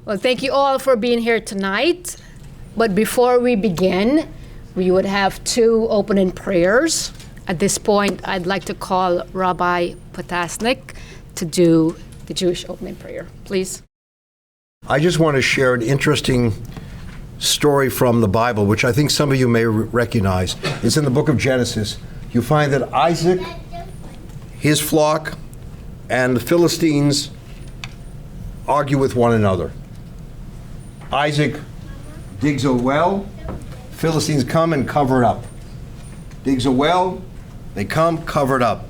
Well, thank you all for being here tonight. But before we begin, we would have two opening prayers. At this point, I'd like to call Rabbi Potasnik to do the Jewish opening prayer. Please. I just want to share an interesting story from the Bible, which I think some of you may recognize. It's in the book of Genesis. You find that Isaac, his flock, and the Philistines argue with one another. Isaac digs a well, Philistines come and cover it up. Digs a well, they come, cover it up.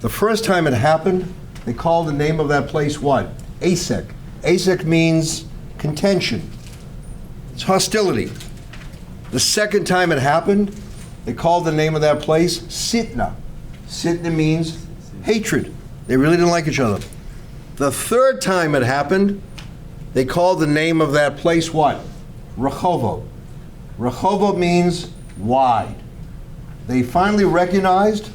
The first time it happened, they called the name of that place what? Asek. Asek means contention. It's hostility. The second time it happened, they called the name of that place Sitna. Sitna means hatred. They really didn't like each other. The third time it happened, they called the name of that place what? Rehovot. Rehovot means wide. They finally recognized,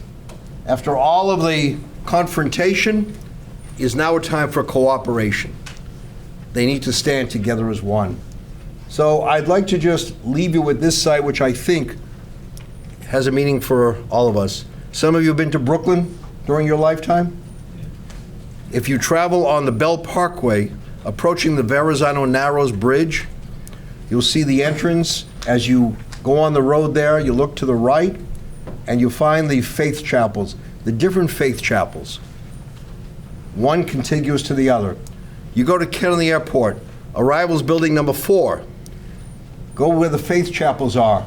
after all of the confrontation, is now a time for cooperation. They need to stand together as one. So I'd like to just leave you with this site, which I think has a meaning for all of us. Some of you have been to Brooklyn during your lifetime. If you travel on the Bell Parkway, approaching the Verrazano Narrows Bridge, you'll see the entrance. As you go on the road there, you look to the right, and you find the faith chapels, the different faith chapels, one contiguous to the other. You go to Kennedy Airport, arrivals building number 4. Go where the faith chapels are.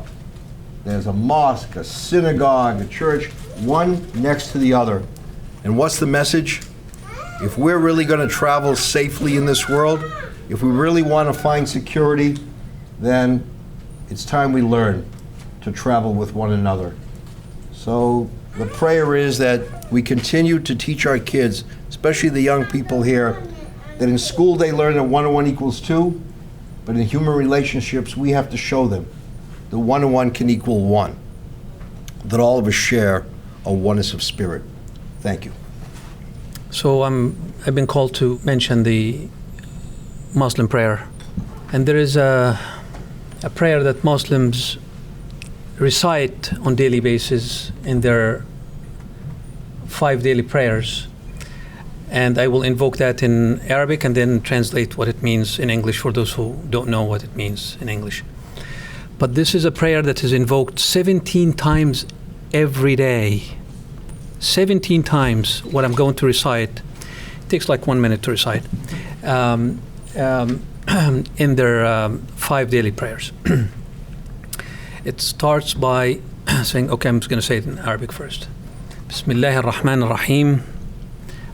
There's a mosque, a synagogue, a church, one next to the other. And what's the message? If we're really going to travel safely in this world, if we really want to find security, then it's time we learn to travel with one another. So the prayer is that we continue to teach our kids, especially the young people here, that in school they learn that 1 and 1 equals 2, but in human relationships we have to show them that 1 and 1 can equal 1, that all of us share a oneness of spirit. Thank you. So I've been called to mention the Muslim prayer. And there is a prayer that Muslims recite on daily basis in their 5 daily prayers. And I will invoke that in Arabic and then translate what it means in English for those who don't know what it means in English. But this is a prayer that is invoked 17 times every day. 17 times what I'm going to recite. It takes like 1 minute to recite. In their 5 daily prayers. It starts by saying, okay, I'm just going to say it in Arabic first. Bismillah ar-Rahman ar-Rahim.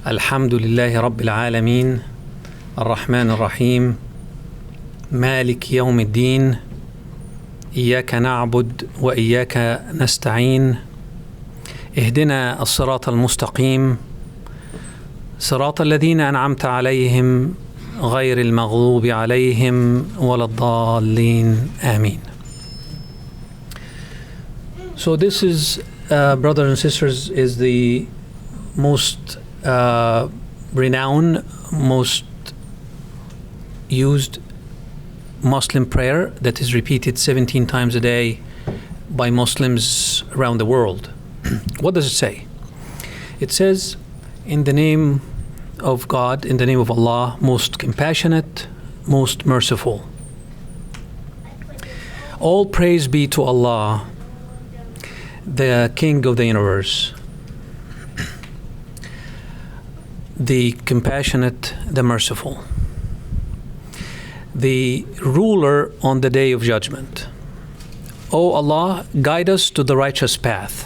Alhamdulillahi Rabbil Alameen. Ar-Rahman ar-Rahim. Malik Yawm ad-Din. Iyaka na'bud wa iyaka nasta'een. اهدنا الصراط المستقيم صراط الذين أنعمت عليهم غير المغضوب عليهم ولا الضالين آمين. So this is, brothers and sisters, is the most renowned, most used Muslim prayer that is repeated 17 times a day by Muslims around the world. What does it say? It says, in the name of God, in the name of Allah, most compassionate, most merciful. All praise be to Allah, the King of the universe, the compassionate, the merciful, the ruler on the day of judgment. O Allah, guide us to the righteous path.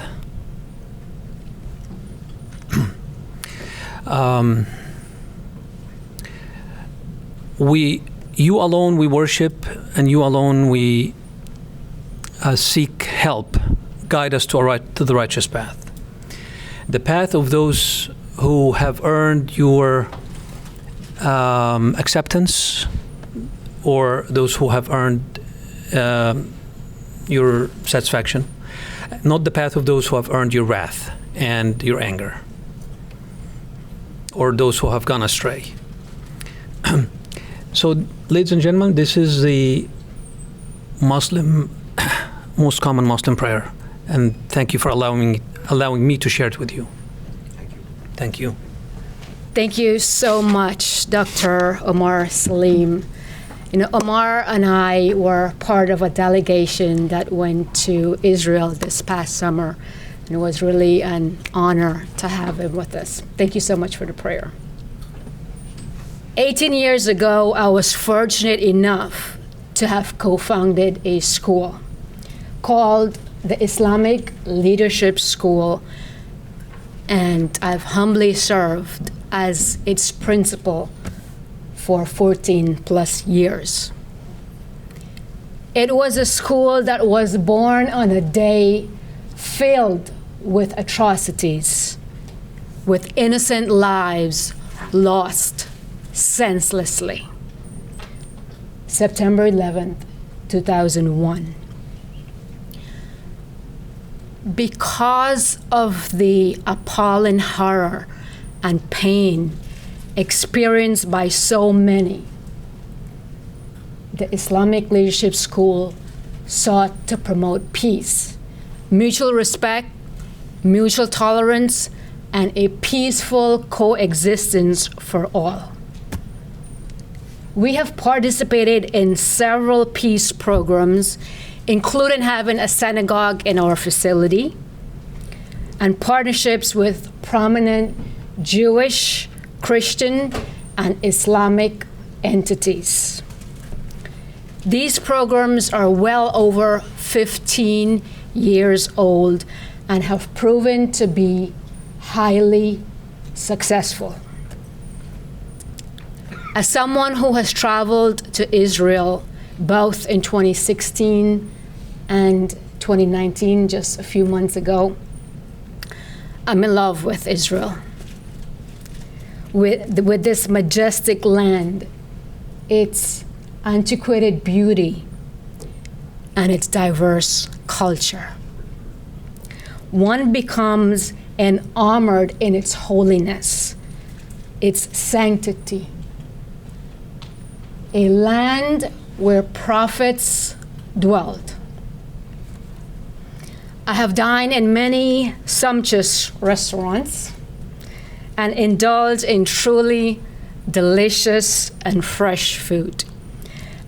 You alone we worship, and you alone we seek help. Guide us to the righteous path. The path of those who have earned your acceptance, or those who have earned your satisfaction, not the path of those who have earned your wrath and your anger, or those who have gone astray. So, ladies and gentlemen, this is the most common Muslim prayer, and thank you for allowing me to share it with you. Thank you. Thank you so much, Dr. Omer Salem. Omar and I were part of a delegation that went to Israel this past summer, and it was really an honor to have him with us. Thank you so much for the prayer. 18 years ago, I was fortunate enough to have co-founded a school called the Islamic Leadership School, and I've humbly served as its principal for 14 plus years. It was a school that was born on a day filled with atrocities, with innocent lives lost senselessly. September 11th, 2001. Because of the appalling horror and pain experienced by so many, the Islamic Leadership School sought to promote peace, mutual respect, mutual tolerance, and a peaceful coexistence for all. We have participated in several peace programs, including having a synagogue in our facility and partnerships with prominent Jewish, Christian, and Islamic entities. These programs are well over 15 years old and have proven to be highly successful. As someone who has traveled to Israel both in 2016 and 2019, just a few months ago, I'm in love with Israel. With this majestic land, its antiquated beauty, and its diverse culture. One becomes enamored in its holiness, its sanctity. A land where prophets dwelled. I have dined in many sumptuous restaurants and indulged in truly delicious and fresh food.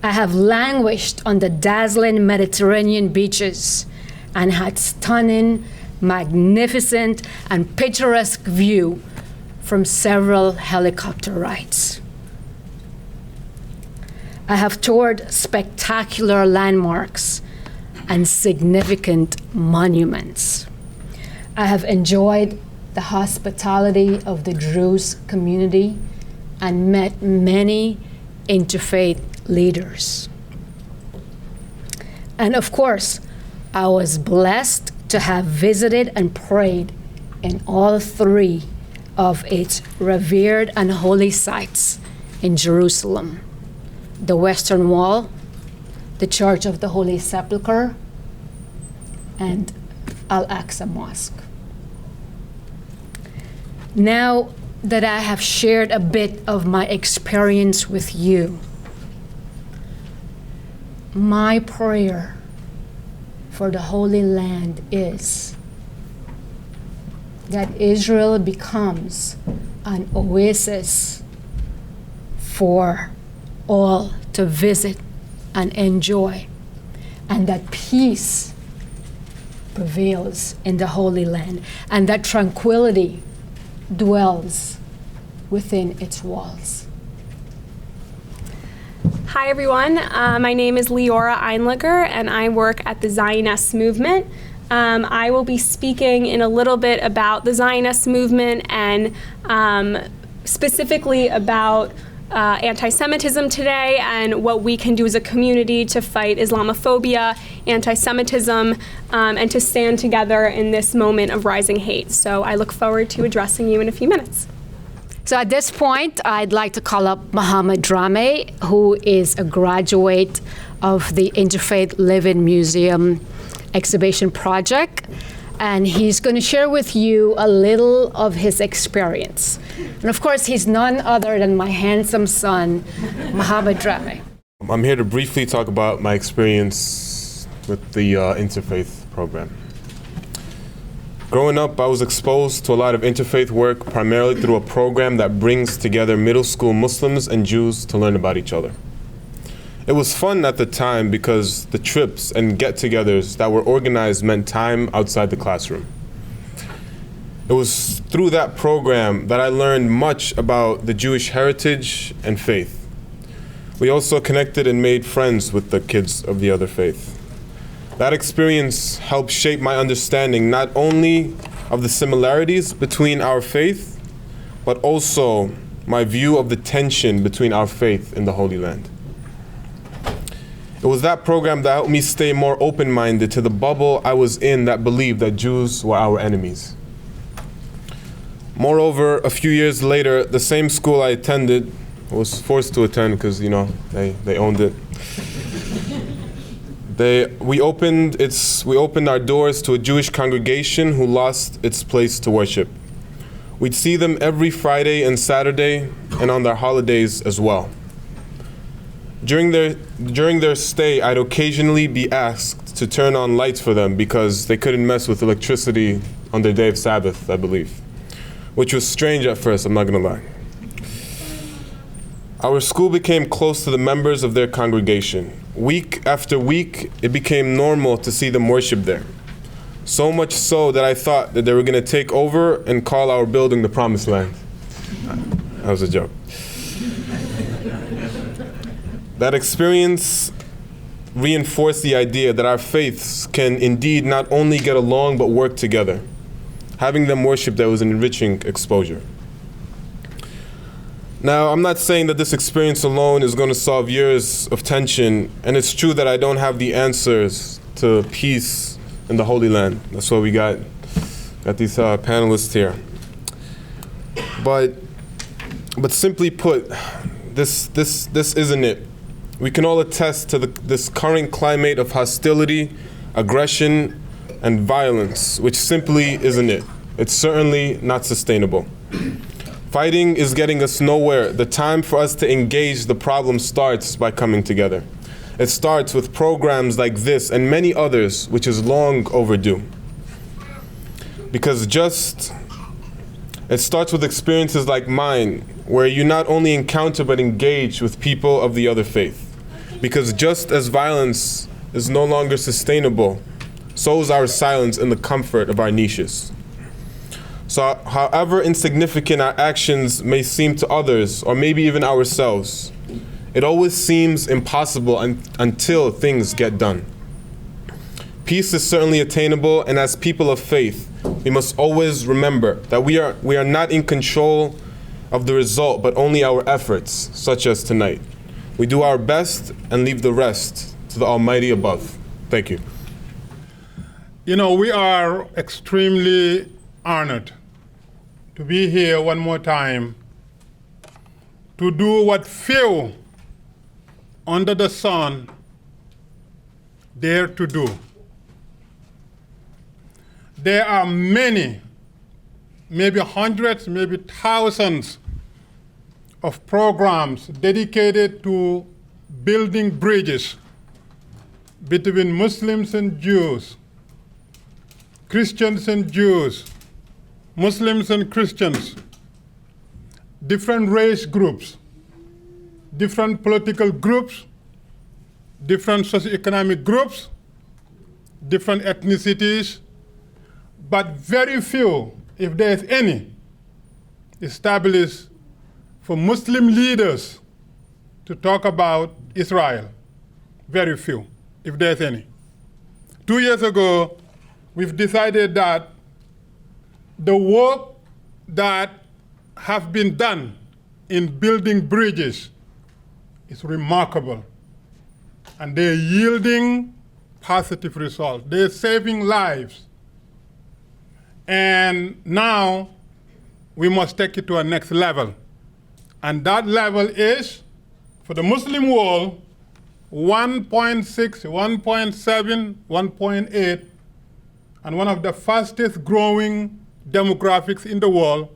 I have languished on the dazzling Mediterranean beaches and had stunning, magnificent, and picturesque view from several helicopter rides. I have toured spectacular landmarks and significant monuments. I have enjoyed the hospitality of the Druze community and met many interfaith leaders. And of course, I was blessed to have visited and prayed in all three of its revered and holy sites in Jerusalem: the Western Wall, the Church of the Holy Sepulchre, and Al-Aqsa Mosque. Now that I have shared a bit of my experience with you, my prayer for the Holy Land is that Israel becomes an oasis for all to visit and enjoy, and that peace prevails in the Holy Land, and that tranquility dwells within its walls. Hi everyone, my name is Leora Einleger and I work at the Zioness movement. I will be speaking in a little bit about the Zioness movement and specifically about anti-Semitism today and what we can do as a community to fight Islamophobia, anti-Semitism, and to stand together in this moment of rising hate. So I look forward to addressing you in a few minutes. So at this point, I'd like to call up Musa Drammeh, who is a graduate of the Interfaith Living Museum exhibition project. and he's going to share with you a little of his experience. And of course, he's none other than my handsome son, Muhammad Drammeh. I'm here to briefly talk about my experience with the interfaith program. Growing up, I was exposed to a lot of interfaith work, primarily through a program that brings together middle school Muslims and Jews to learn about each other. It was fun at the time because the trips and get-togethers that were organized meant time outside the classroom. It was through that program that I learned much about the Jewish heritage and faith. We also connected and made friends with the kids of the other faith. That experience helped shape my understanding not only of the similarities between our faith, but also my view of the tension between our faith and the Holy Land. It was that program that helped me stay more open-minded to the bubble I was in that believed that Jews were our enemies. Moreover, a few years later, the same school I attended, was forced to attend because, they owned it. We opened our doors to a Jewish congregation who lost its place to worship. We'd see them every Friday and Saturday and on their holidays as well. During their stay, I'd occasionally be asked to turn on lights for them because they couldn't mess with electricity on their day of Sabbath, I believe, which was strange at first, I'm not gonna lie. Our school became close to the members of their congregation. Week after week, it became normal to see them worship there. So much so that I thought that they were going to take over and call our building the Promised Land. That was a joke. That experience reinforced the idea that our faiths can indeed not only get along but work together. Having them worship there was an enriching exposure. Now, I'm not saying that this experience alone is going to solve years of tension, and it's true that I don't have the answers to peace in the Holy Land. That's why we got these panelists here. But simply put, this isn't it. We can all attest to this current climate of hostility, aggression, and violence, which simply isn't it. It's certainly not sustainable. Fighting is getting us nowhere. The time for us to engage the problem starts by coming together. It starts with programs like this and many others, which is long overdue. Because it starts with experiences like mine, where you not only encounter but engage with people of the other faith. Because just as violence is no longer sustainable, so is our silence in the comfort of our niches. So however insignificant our actions may seem to others, or maybe even ourselves, it always seems impossible until things get done. Peace is certainly attainable, and as people of faith, we must always remember that we are not in control of the result, but only our efforts, such as tonight. We do our best and leave the rest to the Almighty above. Thank you. We are extremely honored to be here one more time to do what few under the sun dare to do. There are many, maybe hundreds, maybe thousands of programs dedicated to building bridges between Muslims and Jews, Christians and Jews, Muslims and Christians, different race groups, different political groups, different socioeconomic groups, different ethnicities, but very few, if there's any, established for Muslim leaders to talk about Israel. Very few, if there's any. 2 years ago, we've decided that the work that have been done in building bridges is remarkable. And they're yielding positive results. They're saving lives. And now we must take it to a next level. And that level is, for the Muslim world, 1.6, 1.7, 1.8 and one of the fastest growing demographics in the world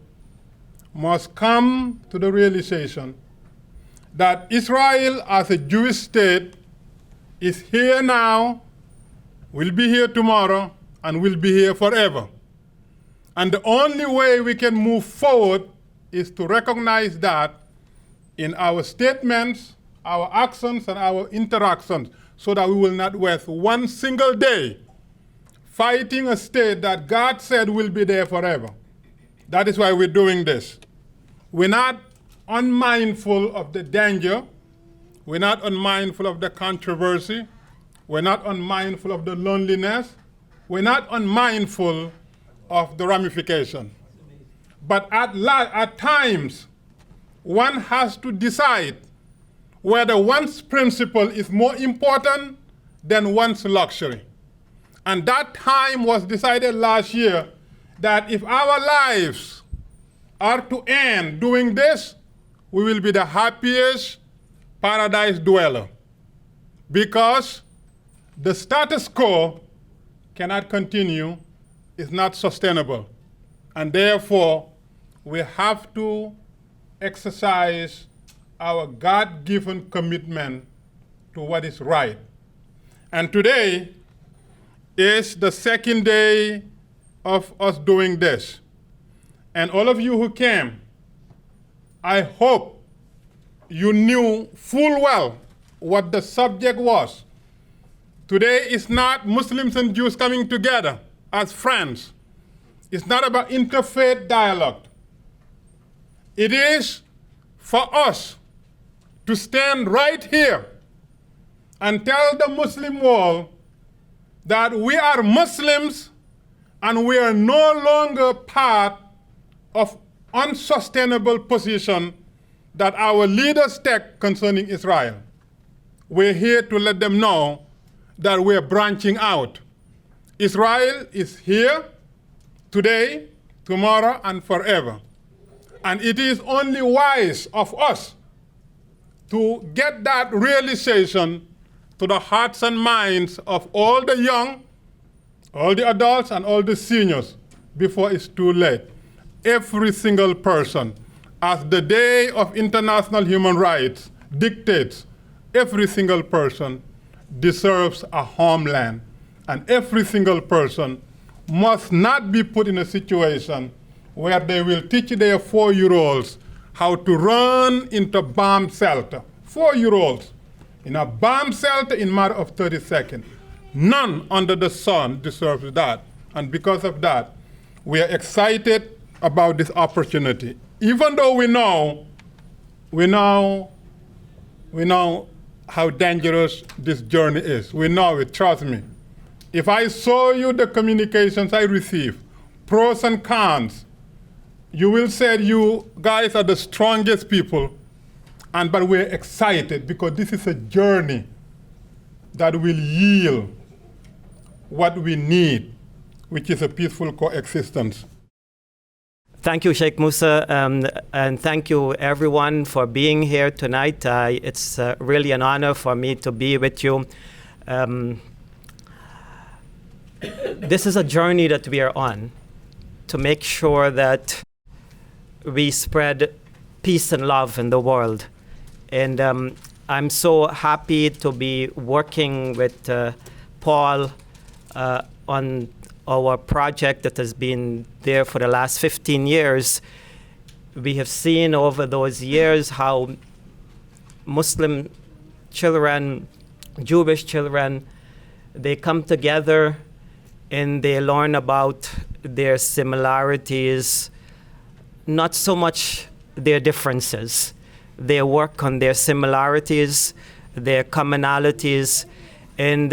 must come to the realization that Israel as a Jewish state is here now, will be here tomorrow, and will be here forever. And the only way we can move forward is to recognize that in our statements, our actions, and our interactions, so that we will not waste one single day fighting a state that God said will be there forever. That is why we're doing this. We're not unmindful of the danger. We're not unmindful of the controversy. We're not unmindful of the loneliness. We're not unmindful of the ramification. But at times, one has to decide whether one's principle is more important than one's luxury. And that time was decided last year that if our lives are to end doing this, we will be the happiest paradise dweller. Because the status quo cannot continue, is not sustainable. And therefore, we have to exercise our God-given commitment to what is right. And today is the second day of us doing this. And all of you who came, I hope you knew full well what the subject was. Today is not Muslims and Jews coming together as friends. It's not about interfaith dialogue. It is for us to stand right here and tell the Muslim world that we are Muslims and we are no longer part of unsustainable position that our leaders take concerning Israel. We're here to let them know that we're branching out. Israel is here today, tomorrow, and forever. And it is only wise of us to get that realization to the hearts and minds of all the young, all the adults, and all the seniors before it's too late. Every single person, as the Day of International Human Rights dictates, every single person deserves a homeland. And every single person must not be put in a situation where they will teach their 4-year-olds how to run into bomb shelter. 4-year-olds in a bomb shelter in a matter of 30 seconds. None under the sun deserves that. And because of that, we are excited about this opportunity. Even though we know how dangerous this journey is. We know it, trust me. If I show you the communications I receive, pros and cons, you will say you guys are the strongest people, but we're excited because this is a journey that will yield what we need, which is a peaceful coexistence. Thank you, Sheikh Musa, and thank you everyone for being here tonight. It's really an honor for me to be with you. This is a journey that we are on to make sure that we spread peace and love in the world. And I'm so happy to be working with Paul on our project that has been there for the last 15 years. We have seen over those years how Muslim children, Jewish children, they come together and they learn about their similarities, not so much their differences. They work on their similarities, their commonalities, and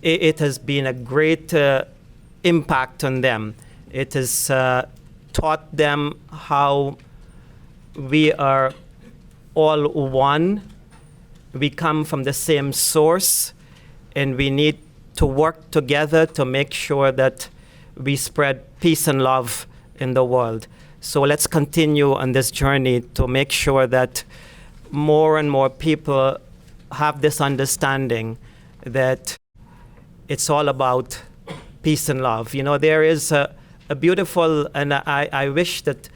it has been a great impact on them. It has taught them how we are all one. We come from the same source, and we need to work together to make sure that we spread peace and love in the world. So let's continue on this journey to make sure that more and more people have this understanding that it's all about peace and love. You know, there is a beautiful, and I wish that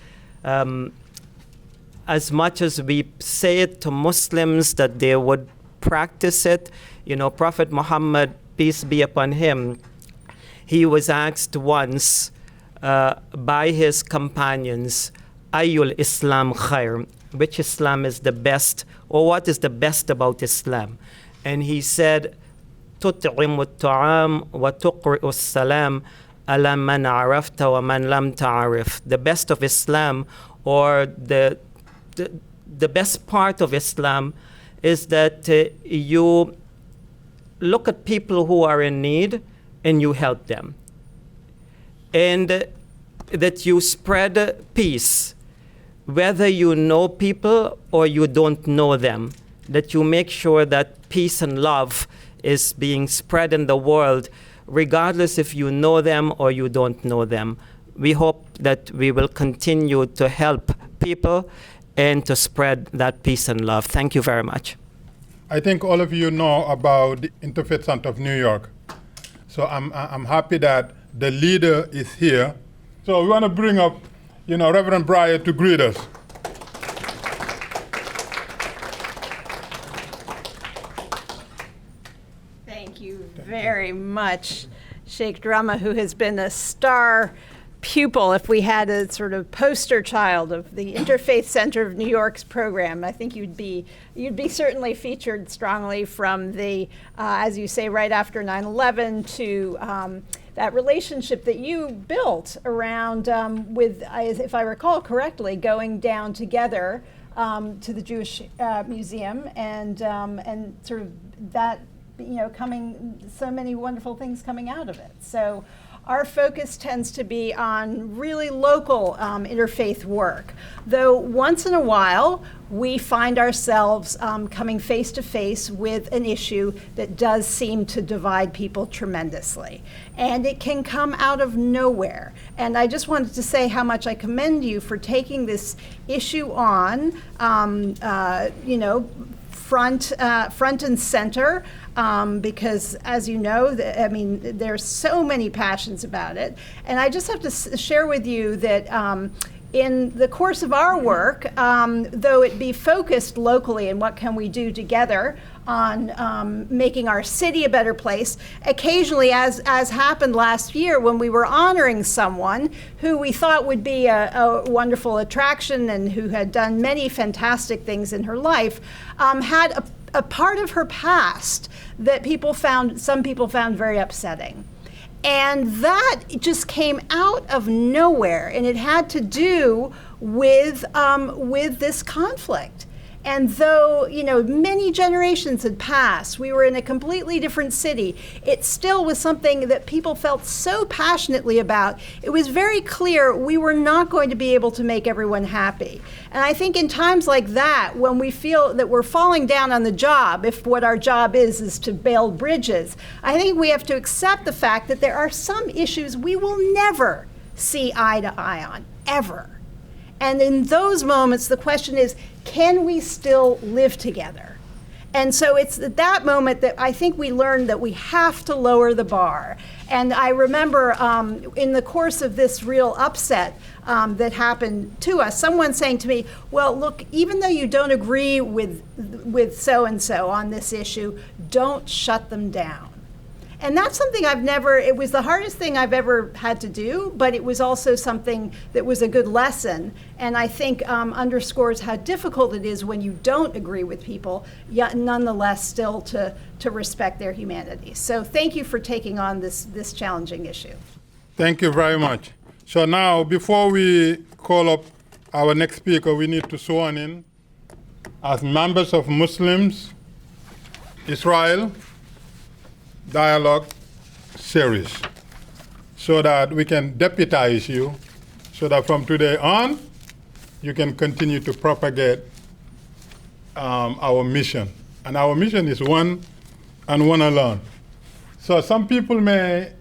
as much as we say it to Muslims that they would practice it. You know, Prophet Muhammad, peace be upon him, he was asked once by his companions, Ayyul Islam khair, which Islam is the best, or what is the best about Islam? And he said, تطعم الطعام وتقرئ السلام على من عرفت ومن لم تعرف. The best of Islam, or the best part of Islam, is that you look at people who are in need and you help them. And that you spread peace, whether you know people or you don't know them, that you make sure that peace and love is being spread in the world, regardless if you know them or you don't know them. We hope that we will continue to help people and to spread that peace and love. Thank you very much. I think all of you know about the Interfaith Center of New York. So I'm happy that the leader is here. So we want to bring up, Reverend Breyer to greet us. Thank you very much, Sheikh Drammeh, who has been a star pupil, if we had a sort of poster child of the Interfaith Center of New York's program. I think you'd be certainly featured strongly from the, as you say, right after 9/11 to that relationship that you built around with, if I recall correctly, going down together to the Jewish Museum and sort of that, coming, so many wonderful things coming out of it. So our focus tends to be on really local interfaith work, though once in a while we find ourselves coming face to face with an issue that does seem to divide people tremendously. And it can come out of nowhere. And I just wanted to say how much I commend you for taking this issue on, front and center, because as you know, there's so many passions about it. And I just have to share with you that in the course of our work, though it be focused locally and what can we do together on making our city a better place, occasionally, as happened last year when we were honoring someone who we thought would be a wonderful attraction and who had done many fantastic things in her life, had a part of her past that some people found very upsetting. And that just came out of nowhere, and it had to do with this conflict. And though, many generations had passed, we were in a completely different city, it still was something that people felt so passionately about. It was very clear we were not going to be able to make everyone happy. And I think in times like that, when we feel that we're falling down on the job, if what our job is to build bridges, I think we have to accept the fact that there are some issues we will never see eye to eye on, ever. And in those moments, the question is, can we still live together? And so it's at that moment that I think we learned that we have to lower the bar. And I remember in the course of this real upset that happened to us, someone saying to me, well, look, even though you don't agree with so-and-so on this issue, don't shut them down. And that's something it was the hardest thing I've ever had to do, but it was also something that was a good lesson. And I think underscores how difficult it is when you don't agree with people, yet nonetheless still to respect their humanity. So thank you for taking on this challenging issue. Thank you very much. So now, before we call up our next speaker, we need to swear in as members of Muslims, Israel Dialogue series, so that we can deputize you, so that from today on, you can continue to propagate our mission. And our mission is one and one alone. So some people may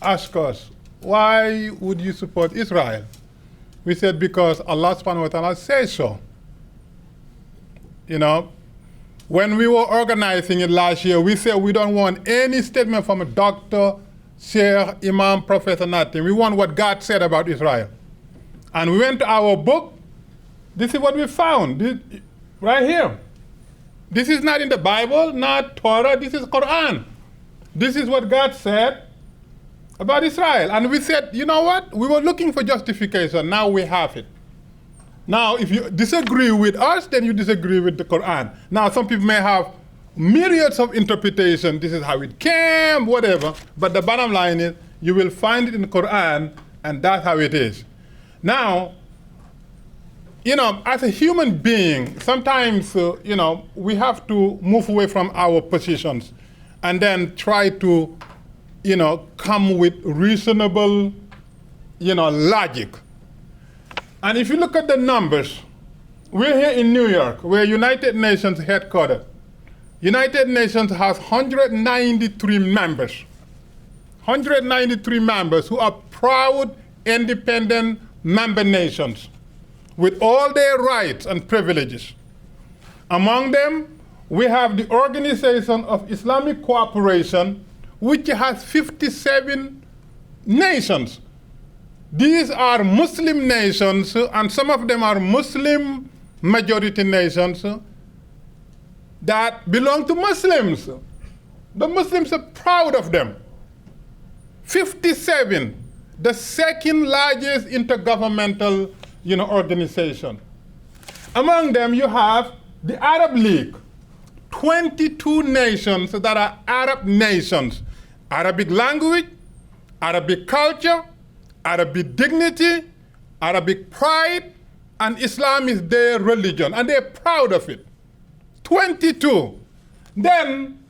ask us, why would you support Israel? We said, because Allah subhanahu wa ta'ala says so. When we were organizing it last year, we said we don't want any statement from a doctor, Sheikh, Imam, Professor, nothing. We want what God said about Israel. And we went to our book. This is what we found, right here. This is not in the Bible, not Torah, this is Quran. This is what God said about Israel. And we said, you know what? We were looking for justification, now we have it. Now, if you disagree with us, then you disagree with the Quran. Now, some people may have myriads of interpretation. This is how it came, whatever. But the bottom line is, you will find it in the Quran, and that's how it is. Now, you know, as a human being, sometimes, you know, we have to move away from our positions and then try to, you know, come with reasonable, you know, logic. And if you look at the numbers, we're here in New York, where United Nations headquartered. United Nations has 193 members. 193 members who are proud, independent member nations with all their rights and privileges. Among them, we have the Organization of Islamic Cooperation, which has 57 nations. These are Muslim nations, and some of them are Muslim majority nations that belong to Muslims. The Muslims are proud of them. 57, the second largest intergovernmental, you know, organization. Among them, you have the Arab League, 22 nations that are Arab nations. Arabic language, Arabic culture, Arabic dignity, Arabic pride, and Islam is their religion, and they're proud of it. 22. Then,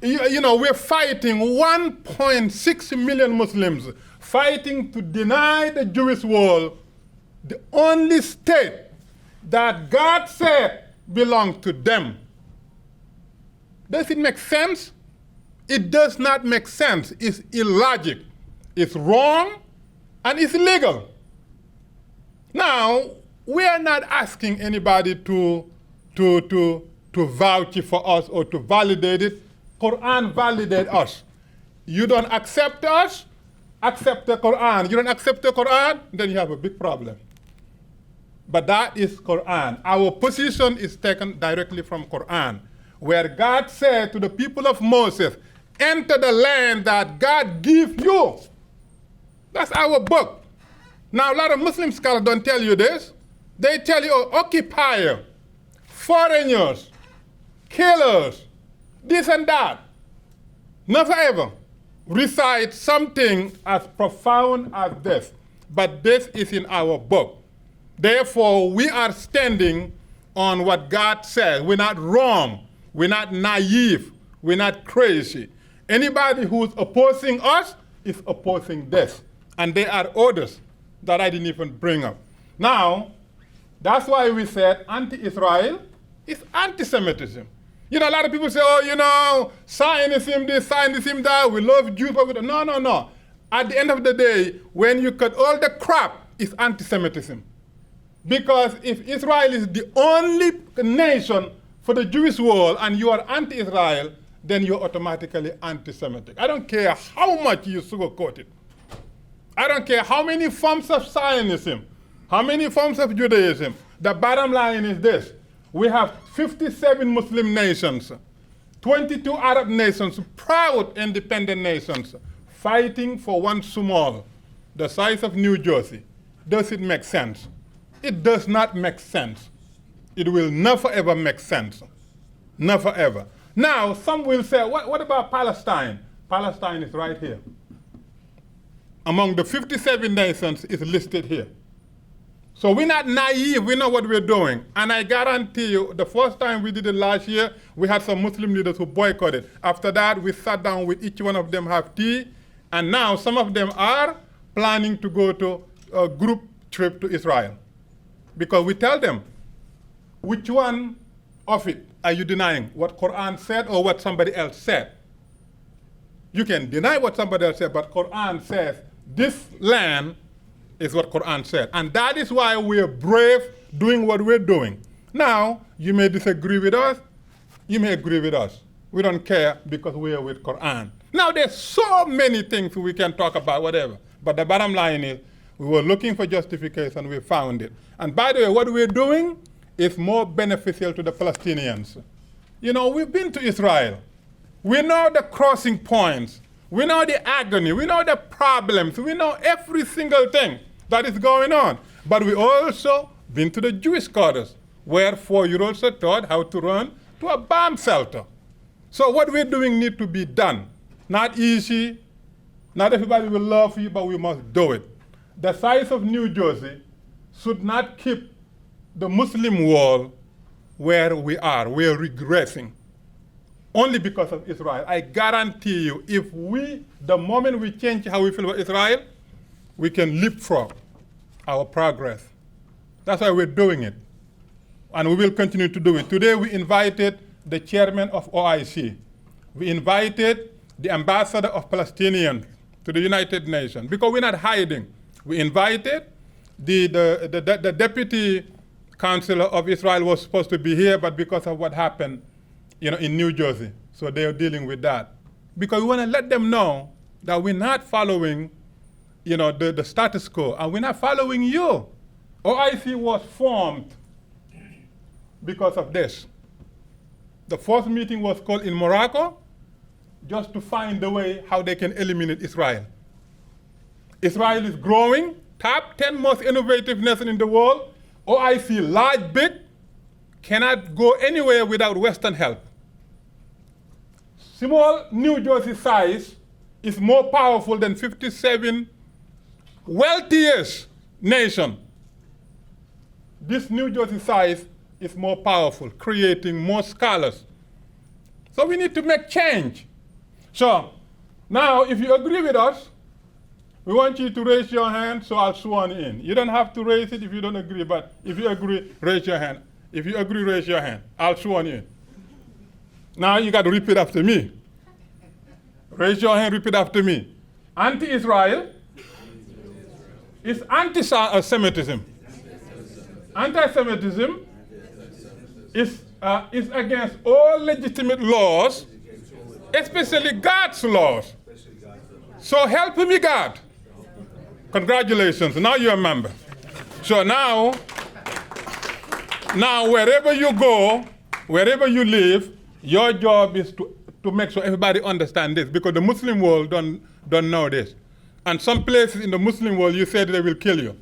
you know, we're fighting 1.6 million Muslims fighting to deny the Jewish world the only state that God said belonged to them. Does it make sense? It does not make sense. It's illogic. It's wrong, and it's illegal. Now, we are not asking anybody to vouch for us or to validate it. Quran validates us. You don't accept us, accept the Quran. You don't accept the Quran, then you have a big problem. But that is Quran. Our position is taken directly from Quran, where God said to the people of Moses, enter the land that God gives you. That's our book. Now, a lot of Muslim scholars don't tell you this. They tell you, oh, occupier, foreigners, killers, this and that. Never ever recite something as profound as this. But this is in our book. Therefore, we are standing on what God says. We're not wrong. We're not naive. We're not crazy. Anybody who's opposing us is opposing this. And there are others that I didn't even bring up. Now, that's why we said anti-Israel is anti-Semitism. You know, a lot of people say, oh, you know, Zionism this, Zionism that, we love Jews, but we don't. No, no, no. At the end of the day, when you cut all the crap, it's anti-Semitism. Because if Israel is the only nation for the Jewish world and you are anti-Israel, then you're automatically anti-Semitic. I don't care how much you sugarcoat it. I don't care how many forms of Zionism, how many forms of Judaism. The bottom line is this. We have 57 Muslim nations, 22 Arab nations, proud independent nations, fighting for one small, the size of New Jersey. Does it make sense? It does not make sense. It will never ever make sense. Never ever. Now, some will say, what about Palestine? Palestine is right here. Among the 57 nations is listed here. So we're not naive, we know what we're doing. And I guarantee you, the first time we did it last year, we had some Muslim leaders who boycotted. After that, we sat down with each one of them, have tea, and now some of them are planning to go to a group trip to Israel. Because we tell them, which one of it are you denying? What Quran said or what somebody else said? You can deny what somebody else said, but Quran says this land is what Quran said. And that is why we're brave doing what we're doing. Now, you may disagree with us, you may agree with us. We don't care because we are with Quran. Now there's so many things we can talk about, whatever. But the bottom line is, we were looking for justification, we found it. And by the way, what we're doing is more beneficial to the Palestinians. You know, we've been to Israel. We know the crossing points. We know the agony. We know the problems. We know every single thing that is going on. But we also been to the Jewish quarters, where 4-year-olds are taught how to run to a bomb shelter. So what we're doing needs to be done. Not easy. Not everybody will love you, but we must do it. The size of New Jersey should not keep the Muslim world where we are. We are regressing only because of Israel. I guarantee you, if the moment we change how we feel about Israel, we can leapfrog our progress. That's why we're doing it. And we will continue to do it. Today we invited the chairman of OIC. We invited the ambassador of Palestinians to the United Nations, because we're not hiding. We invited the deputy counselor of Israel was supposed to be here, but because of what happened, in New Jersey, so they are dealing with that. Because we want to let them know that we're not following, the status quo, and we're not following you. OIC was formed because of this. The first meeting was called in Morocco, just to find the way how they can eliminate Israel. Israel is growing, top 10 most innovative nation in the world. OIC, large, big, cannot go anywhere without Western help. Small New Jersey size is more powerful than 57 wealthiest nation. This New Jersey size is more powerful, creating more scholars. So we need to make change. So now, if you agree with us, we want you to raise your hand, so I'll sworn in. You don't have to raise it if you don't agree, but if you agree, raise your hand. If you agree, raise your hand. I'll sworn in. Now you got to repeat after me. Raise your hand, repeat after me. Anti-Israel is anti-Semitism. Anti-Semitism is against all legitimate laws, especially God's laws. So help me, God. Congratulations, now you're a member. So now wherever you go, wherever you live, your job is to make sure everybody understands this, because the Muslim world don't know this. And some places in the Muslim world, you said they will kill you.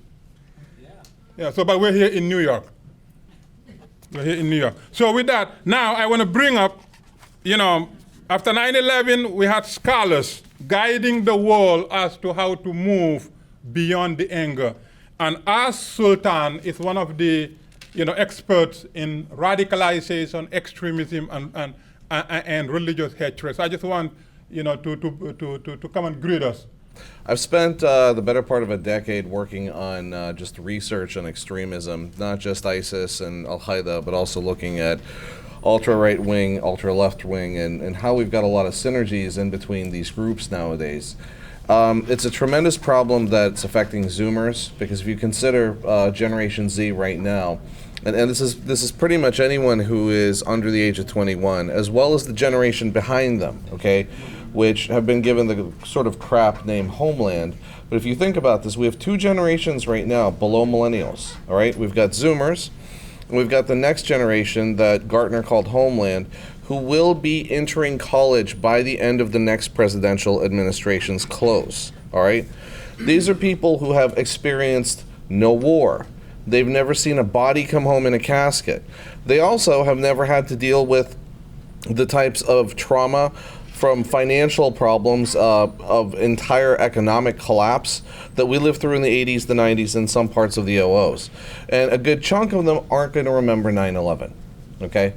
Yeah, but we're here in New York. We're here in New York. So with that, now I want to bring up, after 9/11, we had scholars guiding the world as to how to move beyond the anger. And our Sultan is one of the experts in radicalization, extremism, and religious hatred. So I just want to come and greet us. I've spent the better part of a decade working on just research on extremism, not just ISIS and Al-Qaeda, but also looking at ultra-right wing, ultra-left wing, and how we've got a lot of synergies in between these groups nowadays. It's a tremendous problem that's affecting Zoomers, because if you consider Generation Z right now, and this is pretty much anyone who is under the age of 21, as well as the generation behind them, okay, which have been given the sort of crap name Homeland. But if you think about this, we have two generations right now below millennials, all right? We've got Zoomers, and we've got the next generation that Gartner called Homeland, who will be entering college by the end of the next presidential administration's close, all right? These are people who have experienced no war. They've never seen a body come home in a casket. They also have never had to deal with the types of trauma from financial problems of entire economic collapse that we lived through in the 80s, the 90s, and some parts of the OOs. And a good chunk of them aren't going to remember 9/11, okay?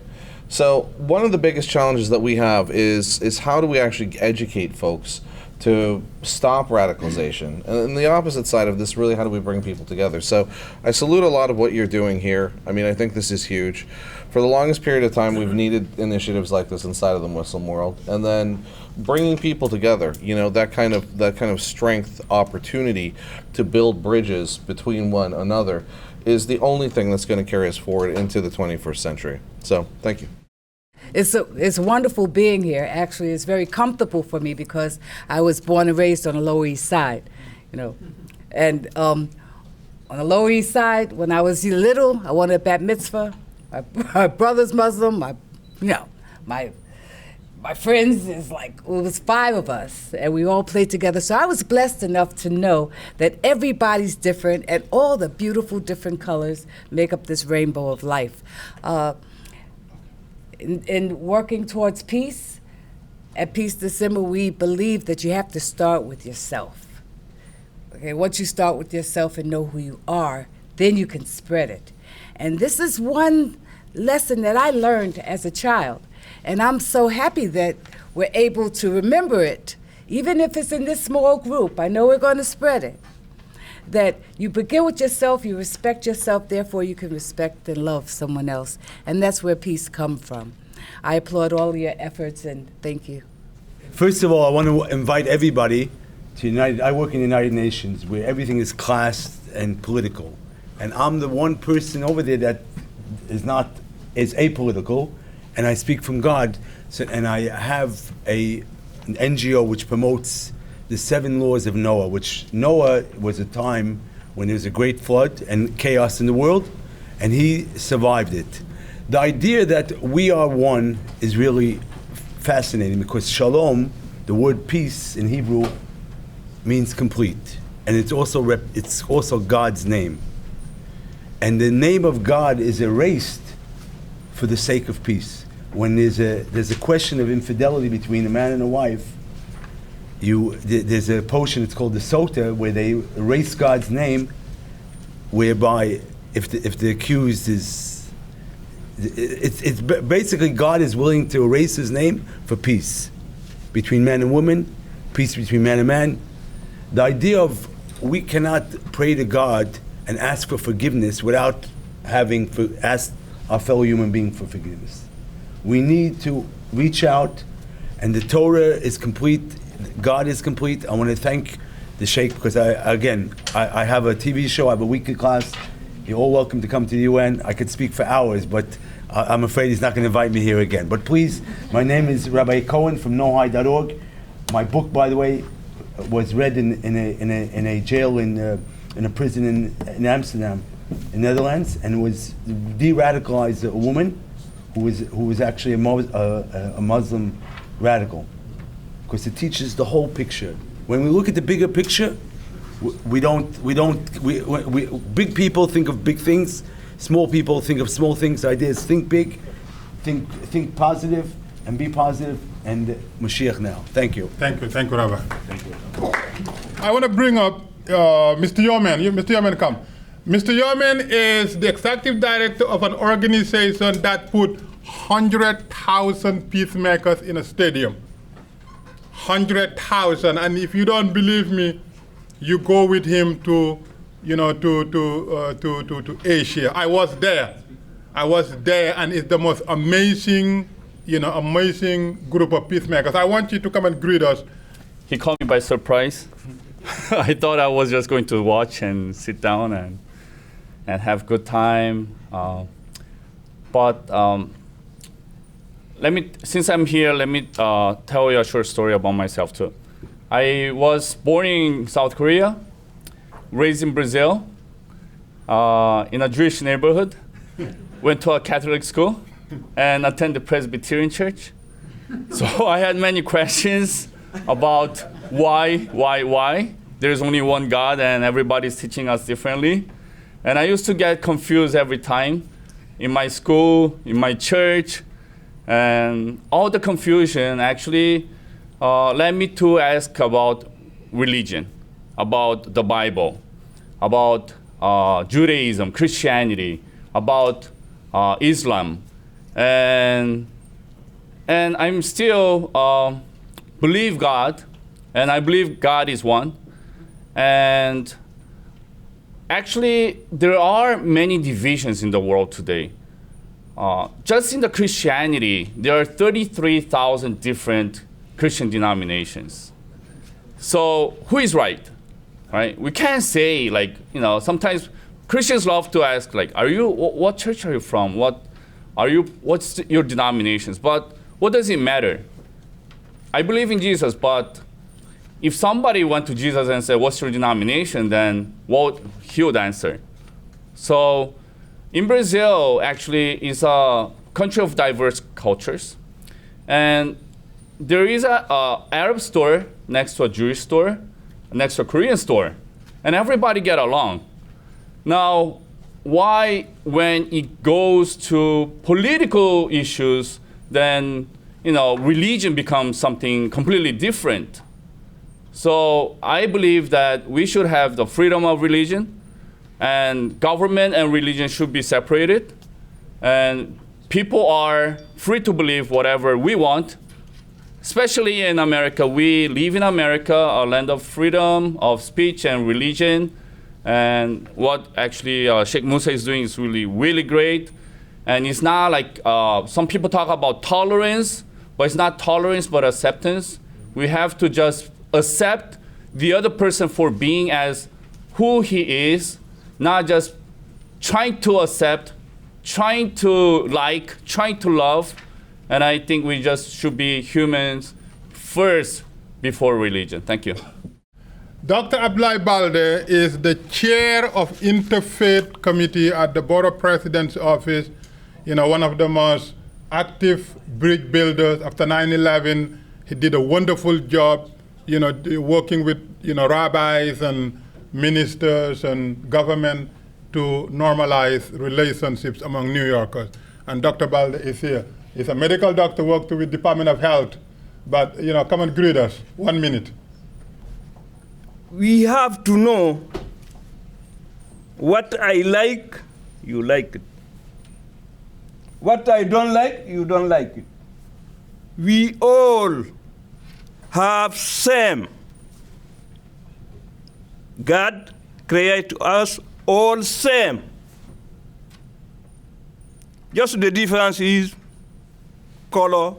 So one of the biggest challenges that we have is how do we actually educate folks to stop radicalization? And the opposite side of this, really, how do we bring people together? So I salute a lot of what you're doing here. I mean, I think this is huge. For the longest period of time, we've needed initiatives like this inside of the Muslim world, and then bringing people together, that kind of strength, opportunity to build bridges between one another is the only thing that's going to carry us forward into the 21st century. So, thank you. It's wonderful being here. Actually, it's very comfortable for me because I was born and raised on the Lower East Side, And on the Lower East Side, when I was little, I wanted a bat mitzvah. My brother's Muslim. My friends is it was 5 of us, and we all played together. So I was blessed enough to know that everybody's different, and all the beautiful different colors make up this rainbow of life. In working towards peace, at Peace December, we believe that you have to start with yourself. Okay, once you start with yourself and know who you are, then you can spread it. And this is one lesson that I learned as a child. And I'm so happy that we're able to remember it, even if it's in this small group. I know we're going to spread it. That you begin with yourself, you respect yourself, therefore you can respect and love someone else. And that's where peace comes from. I applaud all of your efforts, and thank you. First of all, I want to invite everybody to United. I work in the United Nations, where everything is class and political. And I'm the one person over there that is apolitical, and I speak from God. And I have an NGO which promotes the 7 laws of Noah, which Noah was a time when there was a great flood and chaos in the world, and he survived it. The idea that we are one is really fascinating, because shalom, the word peace in Hebrew, means complete, and it's also God's name. And the name of God is erased for the sake of peace. When there's a question of infidelity between a man and a wife, there's a potion, it's called the Sota, where they erase God's name, whereby if the accused is, it's basically God is willing to erase his name for peace between man and woman, peace between man and man. The idea of we cannot pray to God and ask for forgiveness without having asked our fellow human being for forgiveness. We need to reach out, and the Torah is complete, God is complete. I want to thank the Sheikh, because I have a TV show, I have a weekly class. You're all welcome to come to the UN. I could speak for hours, but I'm afraid he's not going to invite me here again. But please, my name is Rabbi Cohen from nohai.org. My book, by the way, was read in a jail in a prison in Amsterdam, in Netherlands, and was de-radicalized a woman who was actually a Muslim radical, because it teaches the whole picture. When we look at the bigger picture, big people think of big things, small people think of small things. The idea is think big, think positive, and be positive, and Mashiach now. Thank you. Thank you, Rabbi. Thank you. I want to bring up Mr. Yeoman. Mr. Yeoman, come. Mr. Yeoman is the executive director of an organization that put 100,000 peacemakers in a stadium. 100,000, and if you don't believe me, you go with him to Asia. I was there, and it's the most amazing group of peacemakers. I want you to come and greet us. He caught me by surprise. I thought I was just going to watch and sit down and have good time. Since I'm here, let me tell you a short story about myself too. I was born in South Korea, raised in Brazil, in a Jewish neighborhood, went to a Catholic school, and attended Presbyterian church. So I had many questions about why. There's only one God and everybody's teaching us differently. And I used to get confused every time in my school, in my church, and all the confusion actually led me to ask about religion, about the Bible, about Judaism, Christianity, about Islam. And I'm still believe God, and I believe God is one. And actually, there are many divisions in the world today. Just in the Christianity, there are 33,000 different Christian denominations. So who is right? Right? We can't say sometimes Christians love to ask what church are you from? what's your denominations? But what does it matter? I believe in Jesus, but if somebody went to Jesus and said, what's your denomination, then what he would answer? So in Brazil, actually, is a country of diverse cultures. And there is an Arab store next to a Jewish store, next to a Korean store, and everybody get along. Now, why when it goes to political issues, then religion becomes something completely different? So I believe that we should have the freedom of religion, and government and religion should be separated, and people are free to believe whatever we want. Especially in America, we live in America, a land of freedom of speech and religion. And what actually Sheikh Musa is doing is really, really great. And it's not like some people talk about tolerance, but it's not tolerance, but acceptance. We have to just accept the other person for being as who he is, not just trying to accept, trying to like, trying to love. And I think we just should be humans first before religion. Thank you. Dr. Abdoulaye Baldé is the chair of Interfaith Committee at the Borough President's Office, one of the most active bridge builders after 9/11. He did a wonderful job, working with, rabbis and ministers and government to normalize relationships among New Yorkers. And Dr. Baldé is here. He's a medical doctor, worked with Department of Health, but come and greet us. 1 minute. We have to know what I like, you like it. What I don't like, you don't like it. We all have same. God created us all same. Just the difference is color,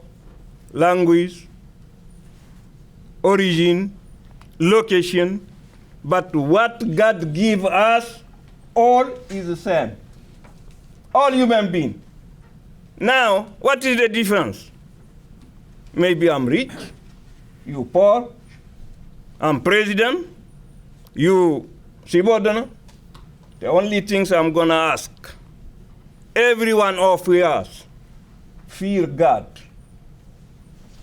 language, origin, location, but what God give us all is the same. All human beings. Now, what is the difference? Maybe I'm rich, you poor, I'm president, you subordinate. The only things I'm gonna ask, every one of us, fear God.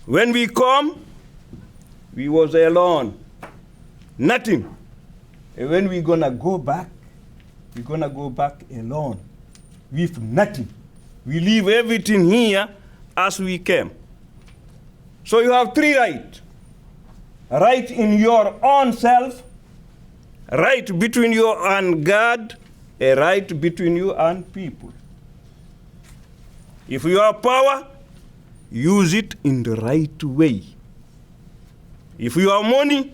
When we come, we was alone, nothing. And when we're gonna go back alone, with nothing. We leave everything here as we came. So you have three rights. Right in your own self, right between you and God, a right between you and people. If you have power, use it in the right way. If you have money,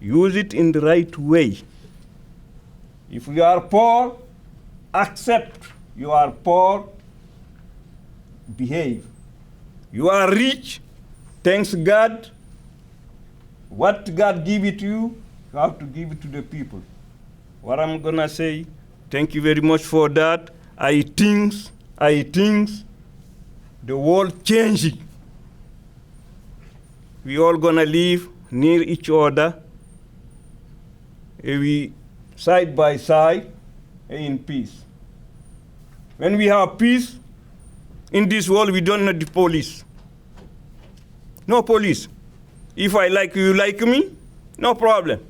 use it in the right way. If you are poor, accept you are poor, behave. You are rich, thanks God. What God give it to you, you have to give it to the people. What I'm gonna say, thank you very much for that. I think the world changing. We all gonna live near each other, we side by side in peace. When we have peace in this world, we don't need the police. No police. If I like you, like me, no problem.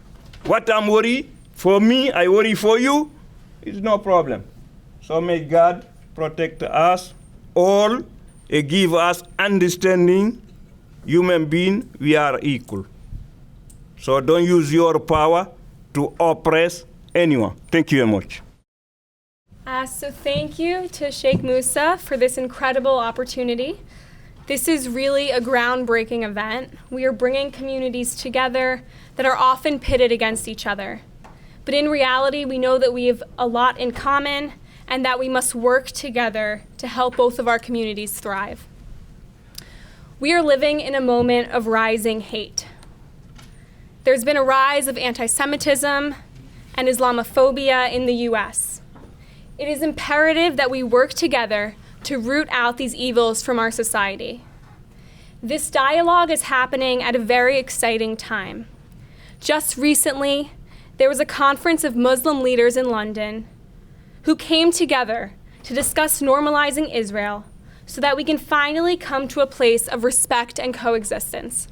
What I'm worried for me, I worry for you, it's no problem. So may God protect us all and give us understanding. Human being, we are equal. So don't use your power to oppress anyone. Thank you very much. So thank you to Sheikh Musa for this incredible opportunity. This is really a groundbreaking event. We are bringing communities together that are often pitted against each other. But in reality, we know that we have a lot in common and that we must work together to help both of our communities thrive. We are living in a moment of rising hate. There's been a rise of anti-Semitism and Islamophobia in the US. It is imperative that we work together to root out these evils from our society. This dialogue is happening at a very exciting time. Just recently, there was a conference of Muslim leaders in London who came together to discuss normalizing Israel so that we can finally come to a place of respect and coexistence.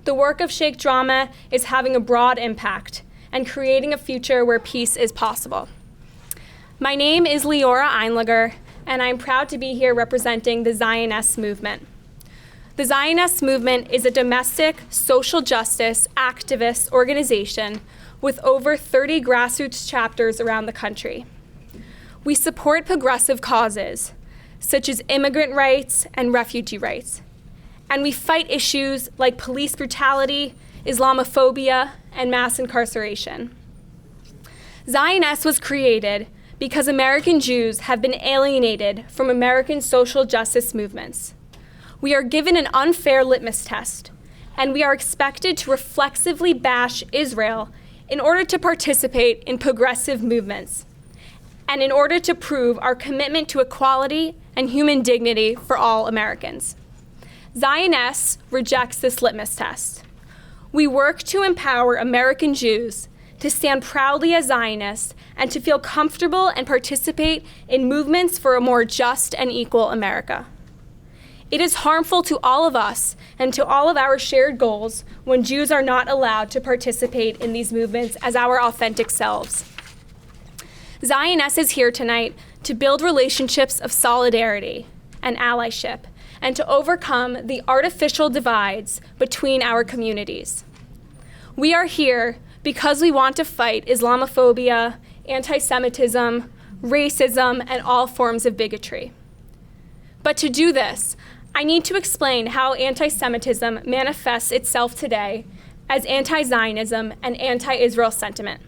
The work of Sheikh Drammeh is having a broad impact and creating a future where peace is possible. My name is Leora Einleger, and I'm proud to be here representing the Zioness movement. The Zioness movement is a domestic social justice activist organization with over 30 grassroots chapters around the country. We support progressive causes, such as immigrant rights and refugee rights, and we fight issues like police brutality, Islamophobia, and mass incarceration. Zioness was created because American Jews have been alienated from American social justice movements. We are given an unfair litmus test, and we are expected to reflexively bash Israel in order to participate in progressive movements, and in order to prove our commitment to equality and human dignity for all Americans. Zioness rejects this litmus test. We work to empower American Jews to stand proudly as Zionists and to feel comfortable and participate in movements for a more just and equal America. It is harmful to all of us and to all of our shared goals when Jews are not allowed to participate in these movements as our authentic selves. Zioness is here tonight to build relationships of solidarity and allyship and to overcome the artificial divides between our communities. We are here because we want to fight Islamophobia, anti-Semitism, racism, and all forms of bigotry. But to do this, I need to explain how anti-Semitism manifests itself today as anti-Zionism and anti-Israel sentiment.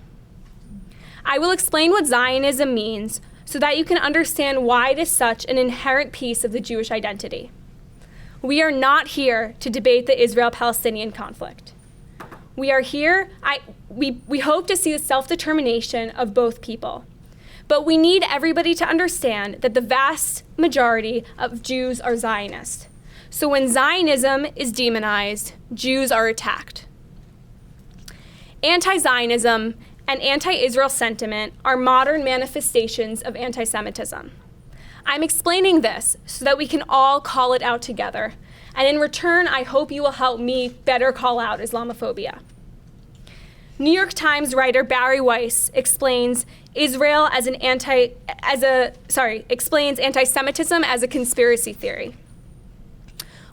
I will explain what Zionism means so that you can understand why it is such an inherent piece of the Jewish identity. We are not here to debate the Israel-Palestinian conflict. We are here, we hope to see the self-determination of both people. But we need everybody to understand that the vast majority of Jews are Zionist. So when Zionism is demonized, Jews are attacked. Anti-Zionism and anti-Israel sentiment are modern manifestations of anti-Semitism. I'm explaining this so that we can all call it out together. And in return, I hope you will help me better call out Islamophobia. New York Times writer Barry Weiss explains explains anti-Semitism as a conspiracy theory.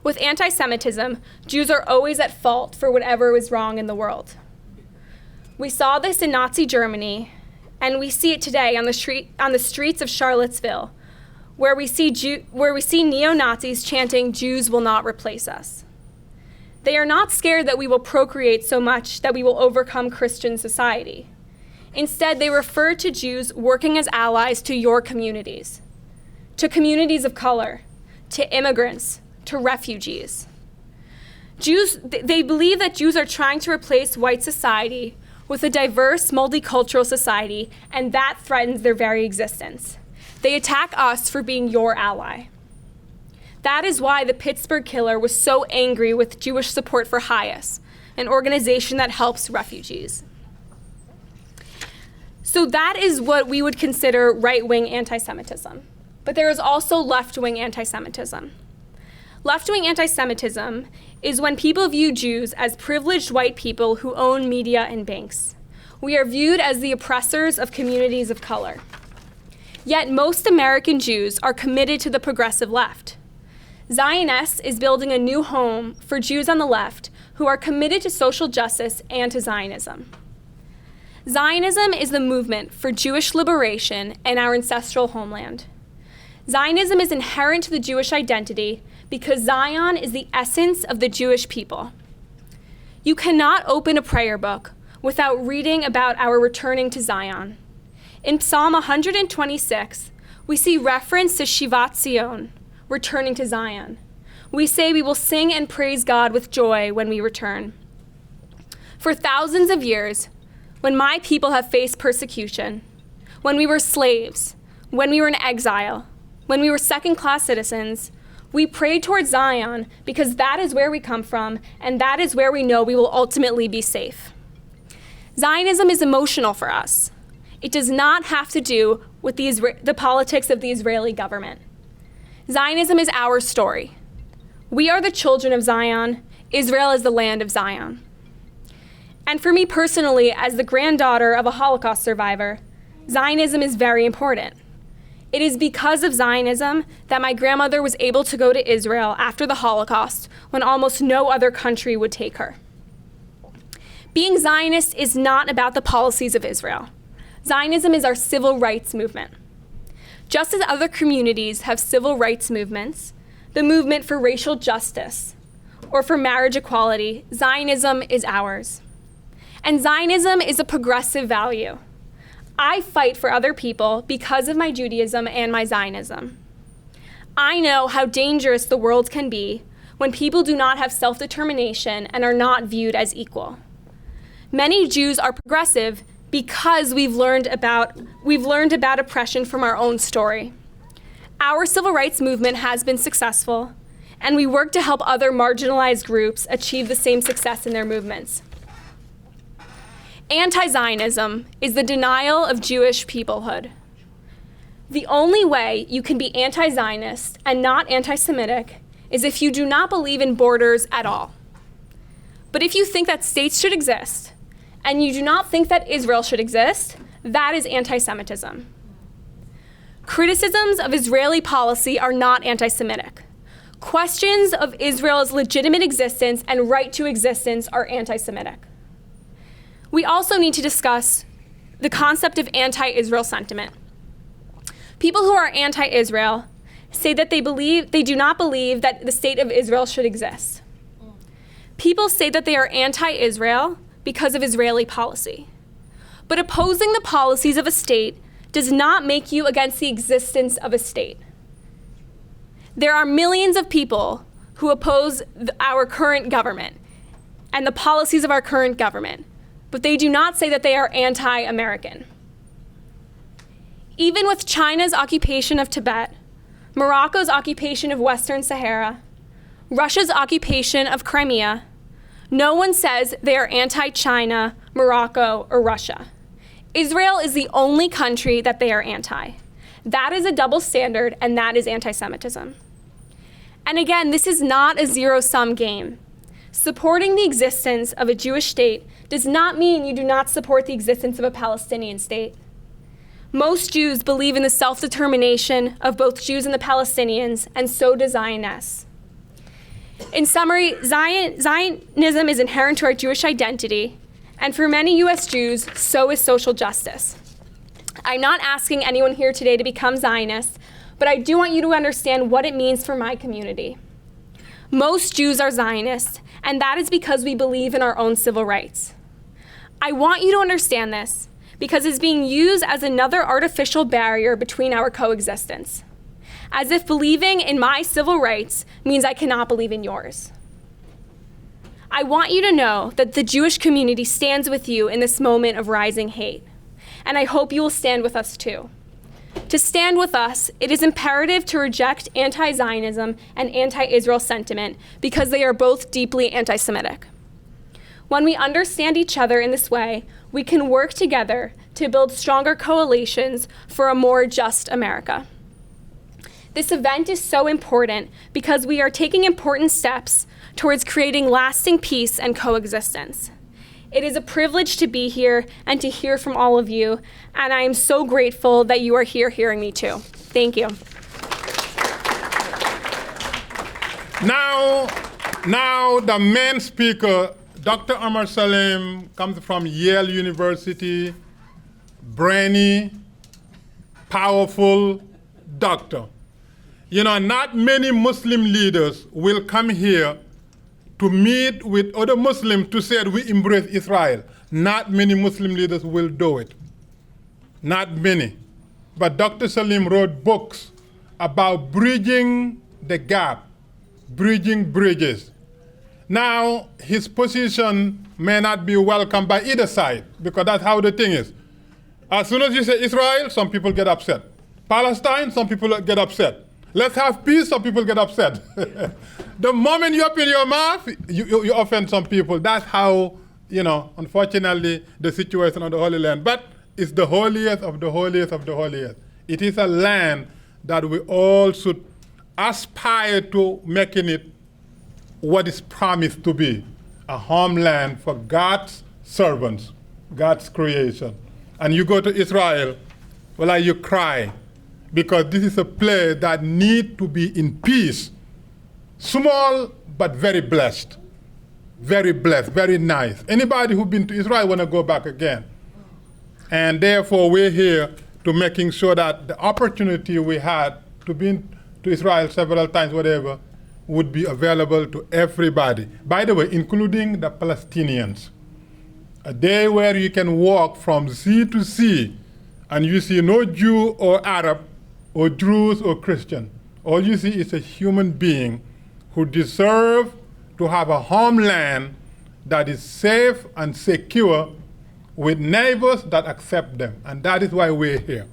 With anti-Semitism, Jews are always at fault for whatever is wrong in the world. We saw this in Nazi Germany, and we see it today on the streets of Charlottesville, where we see neo-Nazis chanting, "Jews will not replace us." They are not scared that we will procreate so much that we will overcome Christian society. Instead, they refer to Jews working as allies to your communities, to communities of color, to immigrants, to refugees. They believe that Jews are trying to replace white society with a diverse, multicultural society, and that threatens their very existence. They attack us for being your ally. That is why the Pittsburgh killer was so angry with Jewish support for HIAS, an organization that helps refugees. So that is what we would consider right-wing anti-Semitism. But there is also left-wing anti-Semitism. Left-wing anti-Semitism is when people view Jews as privileged white people who own media and banks. We are viewed as the oppressors of communities of color. Yet most American Jews are committed to the progressive left. Zioness is building a new home for Jews on the left who are committed to social justice and to Zionism. Zionism is the movement for Jewish liberation in our ancestral homeland. Zionism is inherent to the Jewish identity because Zion is the essence of the Jewish people. You cannot open a prayer book without reading about our returning to Zion. In Psalm 126, we see reference to Shivat Zion, returning to Zion. We say we will sing and praise God with joy when we return. For thousands of years, when my people have faced persecution, when we were slaves, when we were in exile, when we were second-class citizens, we prayed towards Zion because that is where we come from, and that is where we know we will ultimately be safe. Zionism is emotional for us. It does not have to do with the politics of the Israeli government. Zionism is our story. We are the children of Zion. Israel is the land of Zion. And for me personally, as the granddaughter of a Holocaust survivor, Zionism is very important. It is because of Zionism that my grandmother was able to go to Israel after the Holocaust when almost no other country would take her. Being Zionist is not about the policies of Israel. Zionism is our civil rights movement. Just as other communities have civil rights movements, the movement for racial justice, or for marriage equality, Zionism is ours. And Zionism is a progressive value. I fight for other people because of my Judaism and my Zionism. I know how dangerous the world can be when people do not have self-determination and are not viewed as equal. Many Jews are progressive because we've learned about oppression from our own story. Our civil rights movement has been successful, and we work to help other marginalized groups achieve the same success in their movements. Anti-Zionism is the denial of Jewish peoplehood. The only way you can be anti-Zionist and not anti-Semitic is if you do not believe in borders at all. But if you think that states should exist, and you do not think that Israel should exist, that is anti-Semitism. Criticisms of Israeli policy are not anti-Semitic. Questions of Israel's legitimate existence and right to existence are anti-Semitic. We also need to discuss the concept of anti-Israel sentiment. People who are anti-Israel say that they do not believe that the state of Israel should exist. People say that they are anti-Israel because of Israeli policy. But opposing the policies of a state does not make you against the existence of a state. There are millions of people who oppose our current government and the policies of our current government, but they do not say that they are anti-American. Even with China's occupation of Tibet, Morocco's occupation of Western Sahara, Russia's occupation of Crimea, no one says they are anti-China, Morocco, or Russia. Israel is the only country that they are anti. That is a double standard, and that is anti-Semitism. And again, this is not a zero-sum game. Supporting the existence of a Jewish state does not mean you do not support the existence of a Palestinian state. Most Jews believe in the self-determination of both Jews and the Palestinians, and so do Zionists. In summary, Zionism is inherent to our Jewish identity, and for many US Jews, so is social justice. I'm not asking anyone here today to become Zionists, but I do want you to understand what it means for my community. Most Jews are Zionists, and that is because we believe in our own civil rights. I want you to understand this because it's being used as another artificial barrier between our coexistence, as if believing in my civil rights means I cannot believe in yours. I want you to know that the Jewish community stands with you in this moment of rising hate, and I hope you will stand with us too. To stand with us, it is imperative to reject anti-Zionism and anti-Israel sentiment because they are both deeply anti-Semitic. When we understand each other in this way, we can work together to build stronger coalitions for a more just America. This event is so important because we are taking important steps towards creating lasting peace and coexistence. It is a privilege to be here and to hear from all of you, and I am so grateful that you are here hearing me too. Thank you. Now the main speaker, Dr. Omer Salem, comes from Yale University, brainy, powerful doctor. You know, not many Muslim leaders will come here to meet with other Muslims to say that we embrace Israel. Not many Muslim leaders will do it. Not many. But Dr. Salem wrote books about bridging the gap, bridging bridges. Now, his position may not be welcomed by either side, because that's how the thing is. As soon as you say Israel, some people get upset. Palestine, some people get upset. Let's have peace, some people get upset. The moment you open your mouth, you offend some people. That's how, unfortunately, the situation on the Holy Land. But it's the holiest of the holiest of the holiest. It is a land that we all should aspire to making it what is promised to be, a homeland for God's servants, God's creation. And you go to Israel, well, you cry, because this is a place that needs to be in peace. Small, but very blessed. Very blessed, very nice. Anybody who's been to Israel want to go back again. And therefore, we're here to making sure that the opportunity we had to be to Israel several times, whatever, would be available to everybody. By the way, including the Palestinians. A day where you can walk from sea to sea and you see no Jew or Arab or Druze or Christian. All you see is a human being who deserves to have a homeland that is safe and secure with neighbors that accept them. And that is why we're here.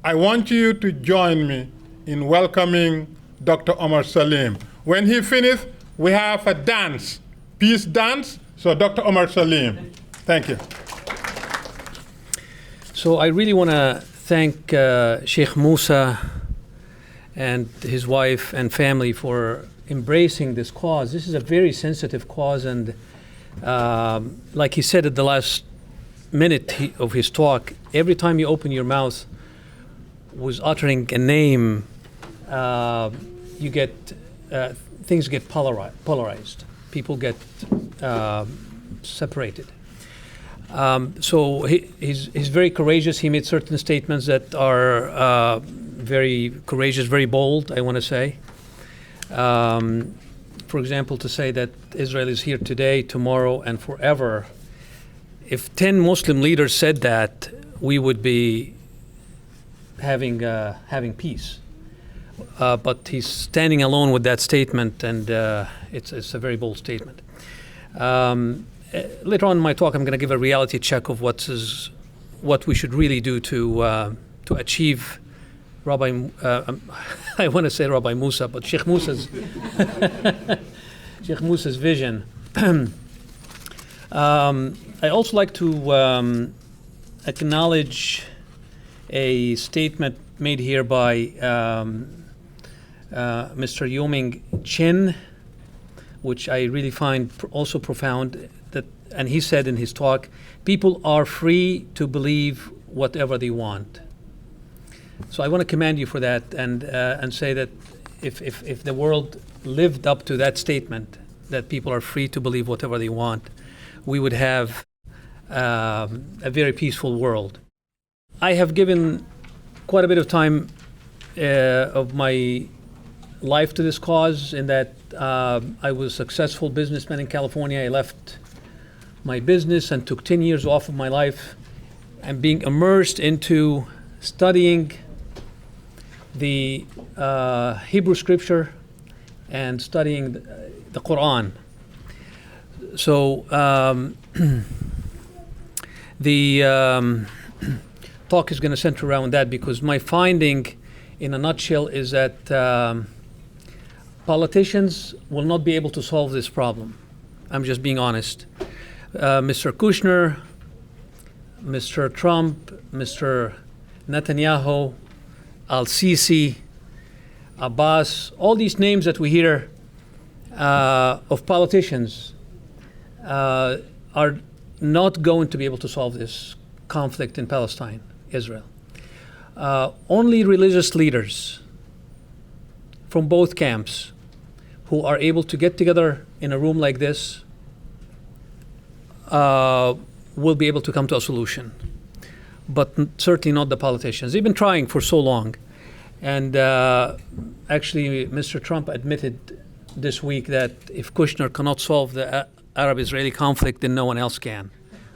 I want you to join me in welcoming Dr. Omer Salem. When he finishes, we have a dance, peace dance. So Dr. Omer Salem, thank you. So I really want to thank Sheikh Musa and his wife and family for embracing this cause. This is a very sensitive cause, and like he said at the last minute of his talk, every time you open your mouth was uttering a name, you get things get polarized. People get separated. So he's very courageous. He made certain statements that are very courageous, very bold, I want to say. For example, to say that Israel is here today, tomorrow, and forever. If 10 Muslim leaders said that, we would be having peace. But he's standing alone with that statement, and it's a very bold statement. Later on in my talk, I'm going to give a reality check of what we should really do to achieve Rabbi. I want to say Rabbi Musa, but Sheikh Musa's Sheikh Musa's vision. I also like to acknowledge a statement made here by Mr. Yoming Chin, which I really find also profound. And he said in his talk, people are free to believe whatever they want. So I want to commend you for that, and say that if the world lived up to that statement, that people are free to believe whatever they want, we would have a very peaceful world. I have given quite a bit of time of my life to this cause, in that I was a successful businessman in California. I left my business and took 10 years off of my life and being immersed into studying the Hebrew scripture and studying the Quran. So the talk is going to center around that, because my finding in a nutshell is that politicians will not be able to solve this problem. I'm just being honest. Mr. Kushner, Mr. Trump, Mr. Netanyahu, Al-Sisi, Abbas, all these names that we hear of politicians are not going to be able to solve this conflict in Palestine, Israel. Only religious leaders from both camps who are able to get together in a room like this will be able to come to a solution, but certainly not the politicians. They've been trying for so long. And actually, Mr. Trump admitted this week that if Kushner cannot solve the Arab-Israeli conflict, then no one else can.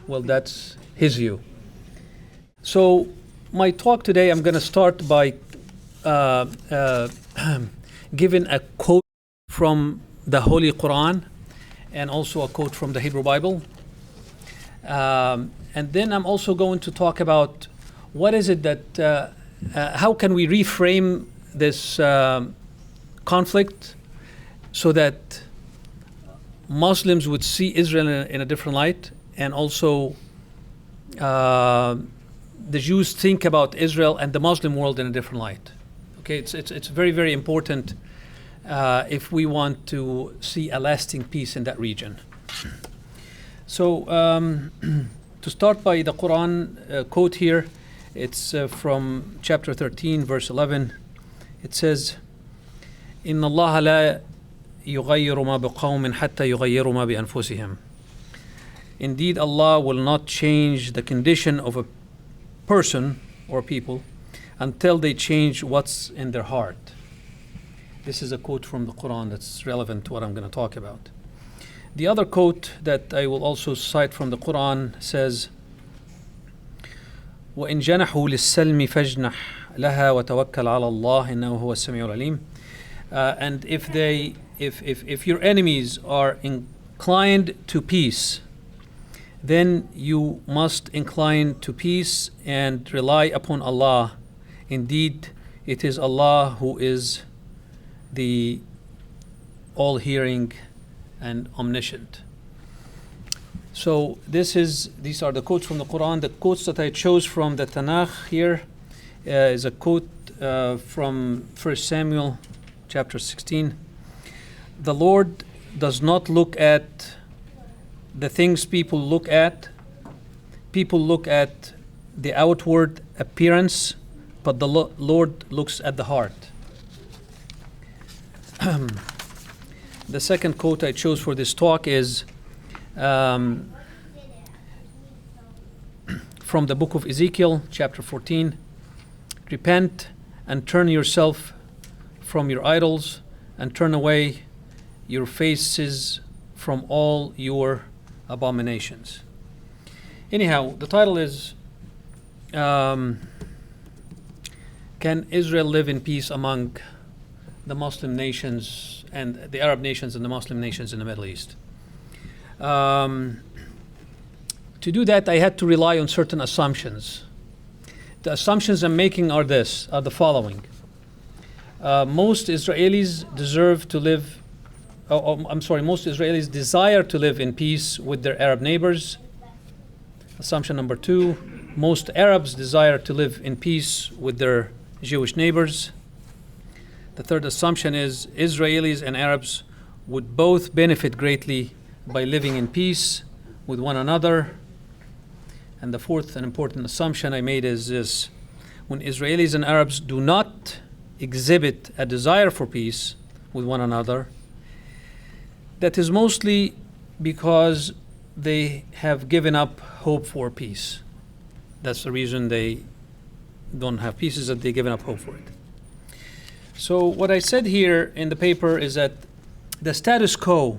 Well, that's his view. So my talk today, I'm going to start by giving a quote from the Holy Quran and also a quote from the Hebrew Bible. And then I'm also going to talk about what is it that how can we reframe this conflict so that Muslims would see Israel in a different light, and also the Jews think about Israel and the Muslim world in a different light. Okay, it's very, very important if we want to see a lasting peace in that region. So to start by the Quran quote here, it's from chapter 13, verse 11. It says, إِنَّ اللَّهَ لَا يُغَيِّرُ مَا بِقَوْمٍ حَتَّى يُغَيِّرُوا مَا بِأَنفُسِهِمْ. Indeed, Allah will not change the condition of a person or people until they change what's in their heart. This is a quote from the Quran that's relevant to what I'm going to talk about. The other quote that I will also cite from the Quran says, وَإِن جَنَحُوا لِلسَّلْمِ فَاجْنَحْ لَهَا وَتَوَكَّلْ عَلَى اللَّهِ إِنَّهُ هُوَ السَّمِيعُ الْعَلِيمُ. And if your enemies are inclined to peace, then you must incline to peace and rely upon Allah. Indeed, it is Allah who is the all-hearing and omniscient. So these are the quotes from the Quran. The quotes that I chose from the Tanakh here is a quote from 1 Samuel chapter 16. The Lord does not look at the things people look at. People look at the outward appearance, but the Lord looks at the heart. The second quote I chose for this talk is from the book of Ezekiel, chapter 14. Repent and turn yourself from your idols and turn away your faces from all your abominations. Anyhow, the title is Can Israel live in peace among the Muslim nations and the Arab nations and the Muslim nations in the Middle East? To do that, I had to rely on certain assumptions. The assumptions I'm making are the following. Most Israelis most Israelis desire to live in peace with their Arab neighbors. Assumption number 2, most Arabs desire to live in peace with their Jewish neighbors. The third assumption is Israelis and Arabs would both benefit greatly by living in peace with one another. And the fourth and important assumption I made is this: when Israelis and Arabs do not exhibit a desire for peace with one another, that is mostly because they have given up hope for peace. That's the reason they don't have peace, is that they've given up hope for it. So what I said here in the paper is that the status quo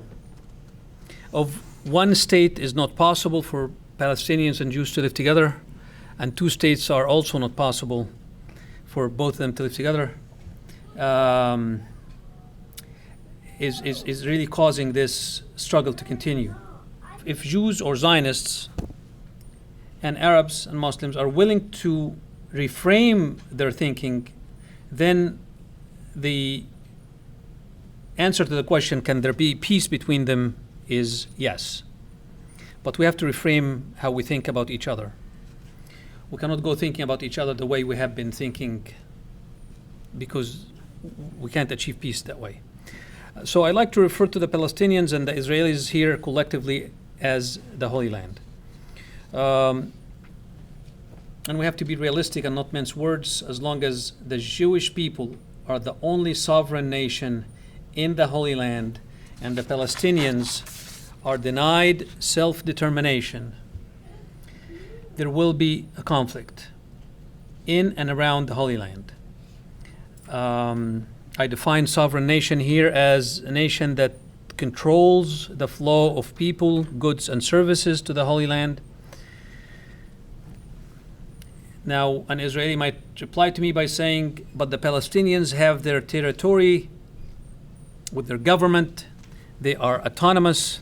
of one state is not possible for Palestinians and Jews to live together, and two states are also not possible for both of them to live together, is really causing this struggle to continue. If Jews or Zionists and Arabs and Muslims are willing to reframe their thinking, then the answer to the question, can there be peace between them, is yes. But we have to reframe how we think about each other. We cannot go thinking about each other the way we have been thinking, because we can't achieve peace that way. So I like to refer to the Palestinians and the Israelis here collectively as the Holy Land. And we have to be realistic and not mince words. As long as the Jewish people are the only sovereign nation in the Holy Land and the Palestinians are denied self-determination, there will be a conflict in and around the Holy Land. I define sovereign nation here as a nation that controls the flow of people, goods, and services to the Holy Land. Now, an Israeli might reply to me by saying, but the Palestinians have their territory with their government, they are autonomous.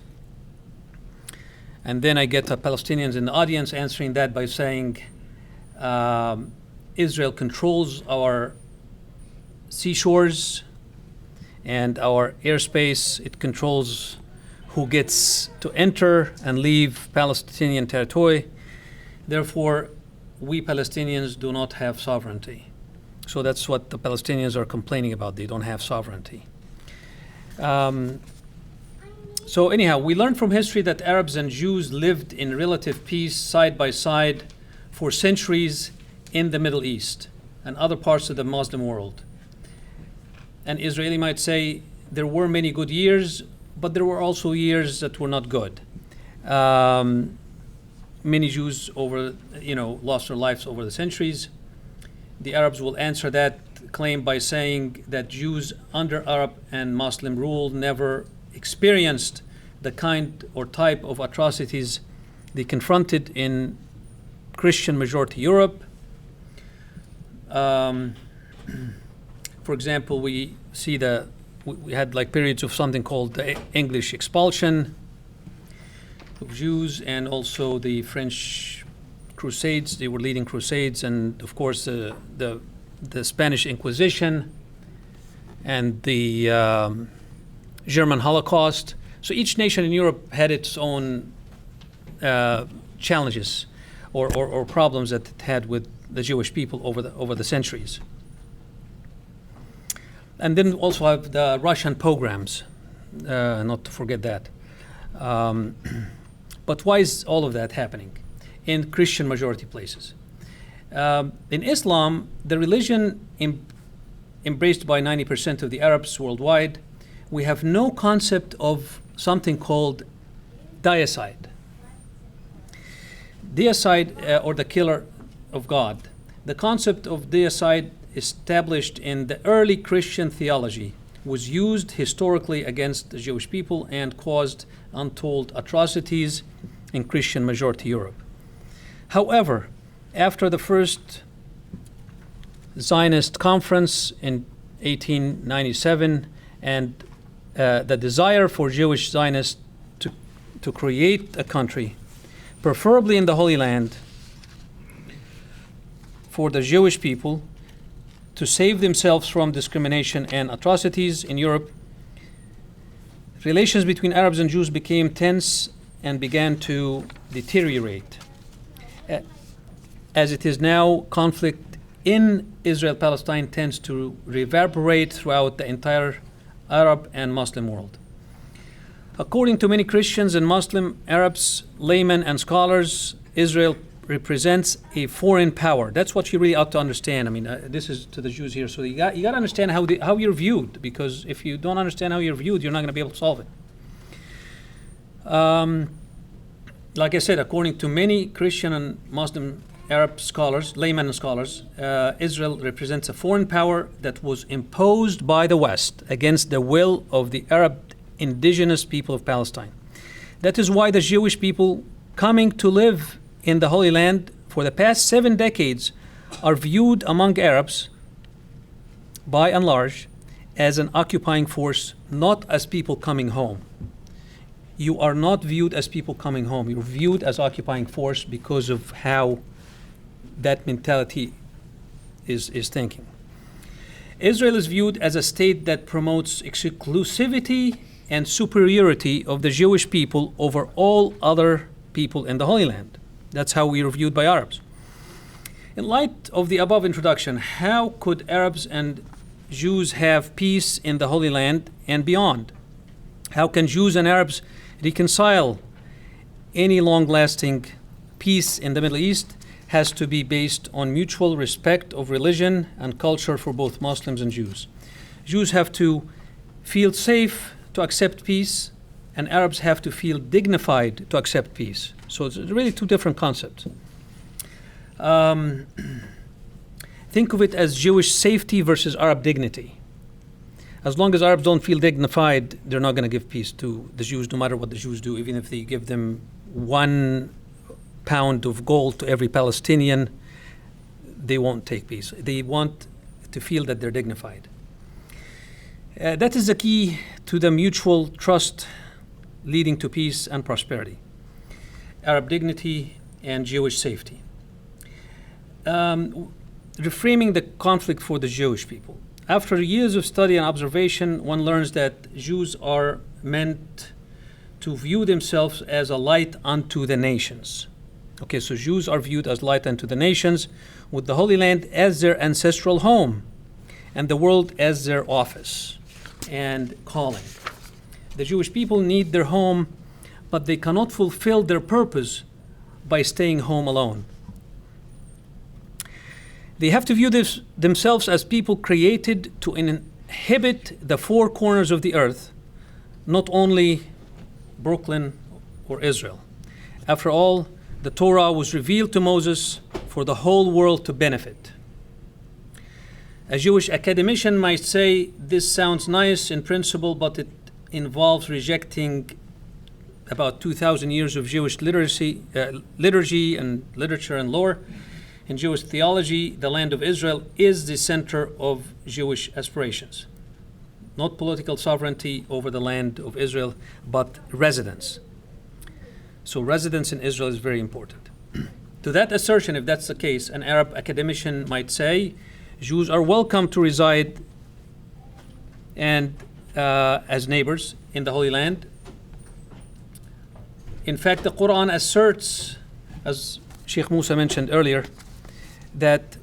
And then I get Palestinians in the audience answering that by saying, Israel controls our seashores and our airspace. It controls who gets to enter and leave Palestinian territory. Therefore, we Palestinians do not have sovereignty. So that's what the Palestinians are complaining about. They don't have sovereignty. So anyhow, we learned from history that Arabs and Jews lived in relative peace side by side for centuries in the Middle East and other parts of the Muslim world. An Israeli might say there were many good years, but there were also years that were not good. Many Jews lost their lives over the centuries. The Arabs will answer that claim by saying that Jews under Arab and Muslim rule never experienced the kind or type of atrocities they confronted in Christian majority Europe. For example, we see we had like periods of something called the English expulsion of Jews, and also the French Crusades. They were leading crusades, and of course the Spanish Inquisition and the German Holocaust. So each nation in Europe had its own challenges or problems that it had with the Jewish people over the centuries. And then also have the Russian pogroms, not to forget that. But why is all of that happening in Christian majority places? In Islam, the religion embraced by 90% of the Arabs worldwide, we have no concept of something called deicide. Deicide, or the killer of God. The concept of deicide, established in the early Christian theology, was used historically against the Jewish people and caused untold atrocities in Christian majority Europe. However, after the first Zionist conference in 1897 and the desire for Jewish Zionists to create a country, preferably in the Holy Land, for the Jewish people to save themselves from discrimination and atrocities in Europe, relations between Arabs and Jews became tense and began to deteriorate. As it is now, conflict in Israel-Palestine tends to reverberate throughout the entire Arab and Muslim world. According to many Christians and Muslim Arabs, laymen and scholars, Israel represents a foreign power. That's what you really ought to understand. I mean, this is to the Jews here, so you got to understand how you're viewed, because if you don't understand how you're viewed, you're not going to be able to solve it. Like I said, according to many Christian and Muslim Arab scholars, laymen and scholars, Israel represents a foreign power that was imposed by the West against the will of the Arab indigenous people of Palestine. That is why the Jewish people coming to live in the Holy Land for the past 7 decades are viewed among Arabs, by and large, as an occupying force, not as people coming home. You are not viewed as people coming home. You're viewed as occupying force because of how that mentality is thinking. Israel is viewed as a state that promotes exclusivity and superiority of the Jewish people over all other people in the Holy Land. That's how we are viewed by Arabs. In light of the above introduction, how could Arabs and Jews have peace in the Holy Land and beyond? How can Jews and Arabs reconcile? Any long-lasting peace in the Middle East has to be based on mutual respect of religion and culture for both Muslims and Jews. Jews have to feel safe to accept peace, and Arabs have to feel dignified to accept peace. So it's really two different concepts. Think of it as Jewish safety versus Arab dignity. As long as Arabs don't feel dignified, they're not going to give peace to the Jews, no matter what the Jews do, even if they give them 1 pound of gold to every Palestinian, they won't take peace. They want to feel that they're dignified. That is the key to the mutual trust leading to peace and prosperity. Arab dignity and Jewish safety. reframing the conflict for the Jewish people. After years of study and observation, one learns that Jews are meant to view themselves as a light unto the nations. Okay, so Jews are viewed as light unto the nations, with the Holy Land as their ancestral home, and the world as their office and calling. The Jewish people need their home, but they cannot fulfill their purpose by staying home alone. They have to view themselves as people created to inhabit the four corners of the earth, not only Brooklyn or Israel. After all, the Torah was revealed to Moses for the whole world to benefit. A Jewish academician might say this sounds nice in principle, but it involves rejecting about 2,000 years of Jewish liturgy and literature and lore. In Jewish theology, the land of Israel is the center of Jewish aspirations. Not political sovereignty over the land of Israel, but residence. So residence in Israel is very important. To that assertion, if that's the case, an Arab academician might say, Jews are welcome to reside and as neighbors in the Holy Land. In fact, the Quran asserts, as Sheikh Musa mentioned earlier, that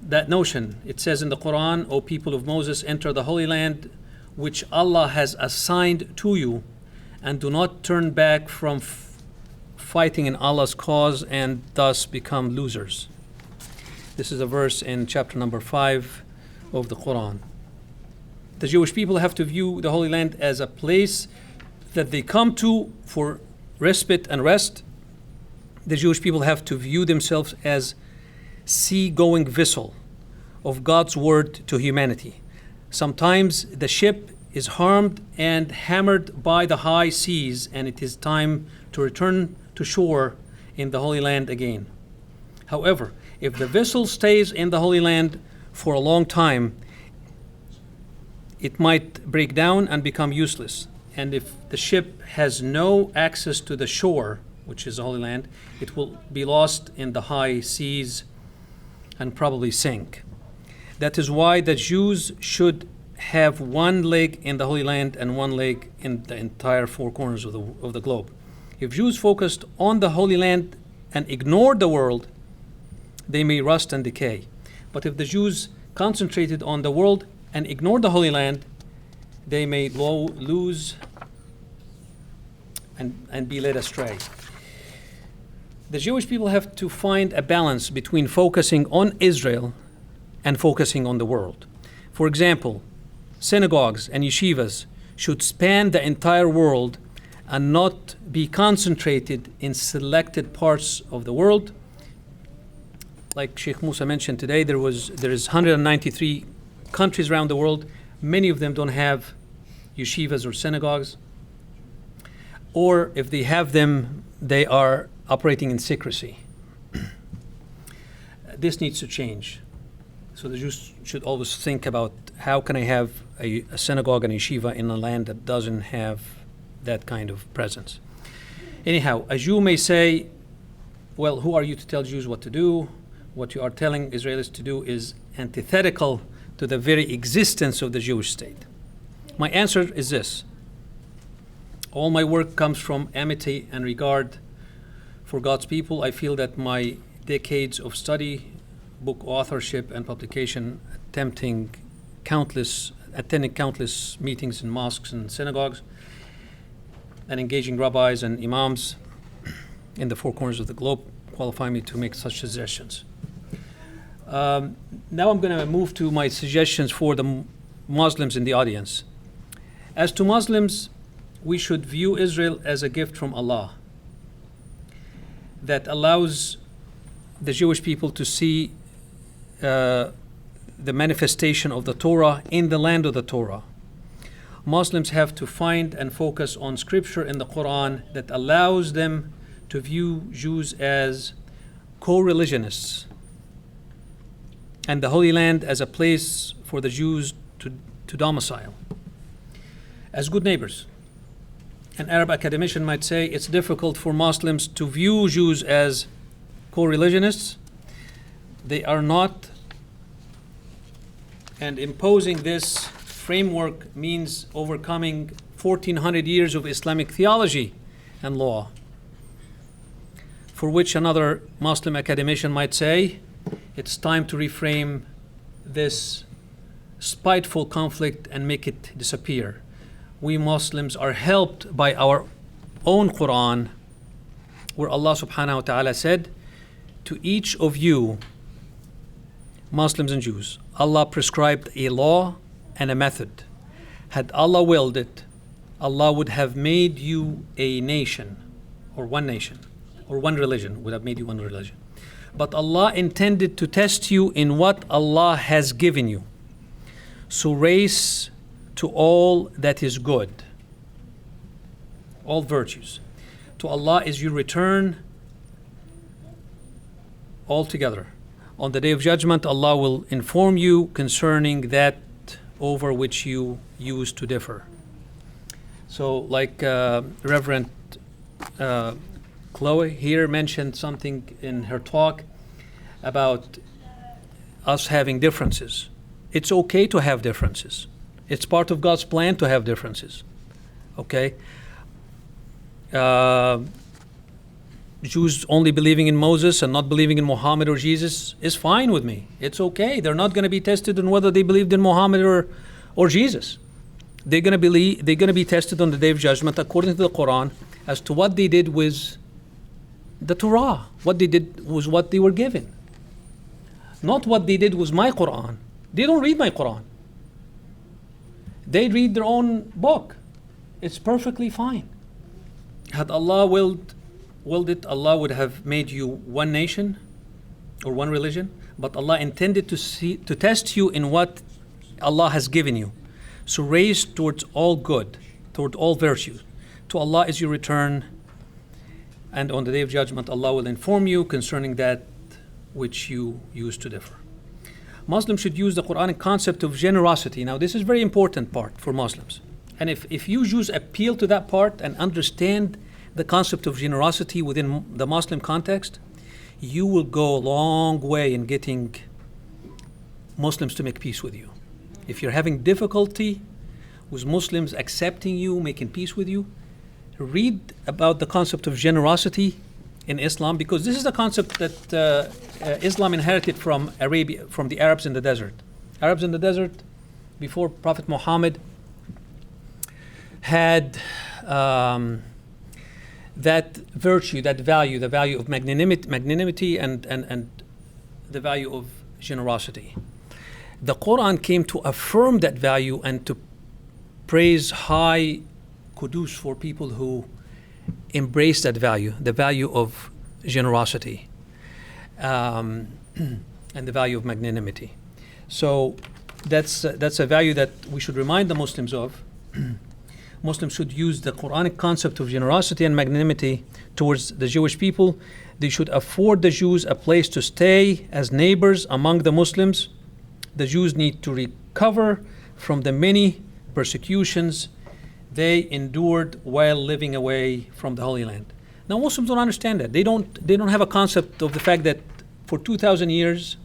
that notion. It says in the Quran, O people of Moses, enter the Holy Land which Allah has assigned to you, and do not turn back from fighting in Allah's cause and thus become losers. This is a verse in chapter number 5 of the Quran. The Jewish people have to view the Holy Land as a place that they come to for respite and rest. The Jewish people have to view themselves as sea-going vessel of God's word to humanity. Sometimes the ship is harmed and hammered by the high seas, and it is time to return to shore in the Holy Land again. However, if the vessel stays in the Holy Land for a long time, it might break down and become useless. And if the ship has no access to the shore, which is the Holy Land, it will be lost in the high seas and probably sink. That is why the Jews should have one leg in the Holy Land and one leg in the entire four corners of the globe. If Jews focused on the Holy Land and ignored the world, they may rust and decay. But if the Jews concentrated on the world and ignored the Holy Land, they may lose and be led astray. The Jewish people have to find a balance between focusing on Israel and focusing on the world. For example, synagogues and yeshivas should span the entire world and not be concentrated in selected parts of the world. Like Sheikh Musa mentioned today, there is 193 countries around the world. Many of them don't have yeshivas or synagogues. Or if they have them, they are operating in secrecy. This needs to change. So the Jews should always think about, how can I have a synagogue and yeshiva in a land that doesn't have that kind of presence? Anyhow, a Jew may say, well, who are you to tell Jews what to do? What you are telling Israelis to do is antithetical to the very existence of the Jewish state. My answer is this. All my work comes from amity and regard for God's people. I feel that my decades of study, book authorship, and publication, attending countless meetings in mosques and synagogues, and engaging rabbis and imams in the four corners of the globe, qualify me to make such suggestions. Now I'm going to move to my suggestions for the Muslims in the audience. As to Muslims, we should view Israel as a gift from Allah that allows the Jewish people to see the manifestation of the Torah in the land of the Torah. Muslims have to find and focus on scripture in the Quran that allows them to view Jews as co-religionists and the Holy Land as a place for the Jews to domicile as good neighbors. An Arab academician might say it's difficult for Muslims to view Jews as co-religionists they are not, and imposing this framework means overcoming 1400 years of Islamic theology and law, for which another Muslim academician might say, it's time to reframe this spiteful conflict and make it disappear. We Muslims are helped by our own Quran, where Allah subhanahu wa ta'ala said, to each of you, Muslims and Jews, Allah prescribed a law and a method. Had Allah willed it, Allah would have made you a nation, or one religion, would have made you one religion. But Allah intended to test you in what Allah has given you. So race to all that is good, all virtues. To Allah is your return altogether. On the day of judgment, Allah will inform you concerning that over which you used to differ. So like Reverend Chloe here mentioned something in her talk about us having differences. It's okay to have differences. It's part of God's plan to have differences. Okay? Jews only believing in Moses and not believing in Muhammad or Jesus is fine with me. It's okay. They're not going to be tested on whether they believed in Muhammad or Jesus. They're going to be tested on the day of judgment according to the Quran as to what they did with the Torah. What they did was what they were given. Not what they did was my Quran. They don't read my Quran. They read their own book. It's perfectly fine. Had Allah willed it, Allah would have made you one nation or one religion, but Allah intended to test you in what Allah has given you. So race towards all good, toward all virtue. To Allah is your return, and on the day of judgment, Allah will inform you concerning that which you used to differ. Muslims should use the Quranic concept of generosity. Now, this is a very important part for Muslims. And if you Jews appeal to that part and understand the concept of generosity within the Muslim context, you will go a long way in getting Muslims to make peace with you. If you're having difficulty with Muslims accepting you, making peace with you, read about the concept of generosity in Islam, because this is the concept that Islam inherited from Arabia, from the Arabs in the desert. Arabs in the desert, before Prophet Muhammad, had that virtue, that value, the value of magnanimity and the value of generosity. The Quran came to affirm that value and to praise high kudus for people who embrace that value, the value of generosity and the value of magnanimity. So that's a value that we should remind the Muslims of. Muslims should use the Quranic concept of generosity and magnanimity towards the Jewish people. They should afford the Jews a place to stay as neighbors among the Muslims. The Jews need to recover from the many persecutions they endured while living away from the Holy Land. Now, Muslims don't understand that. They don't have a concept of the fact that for 2,000 years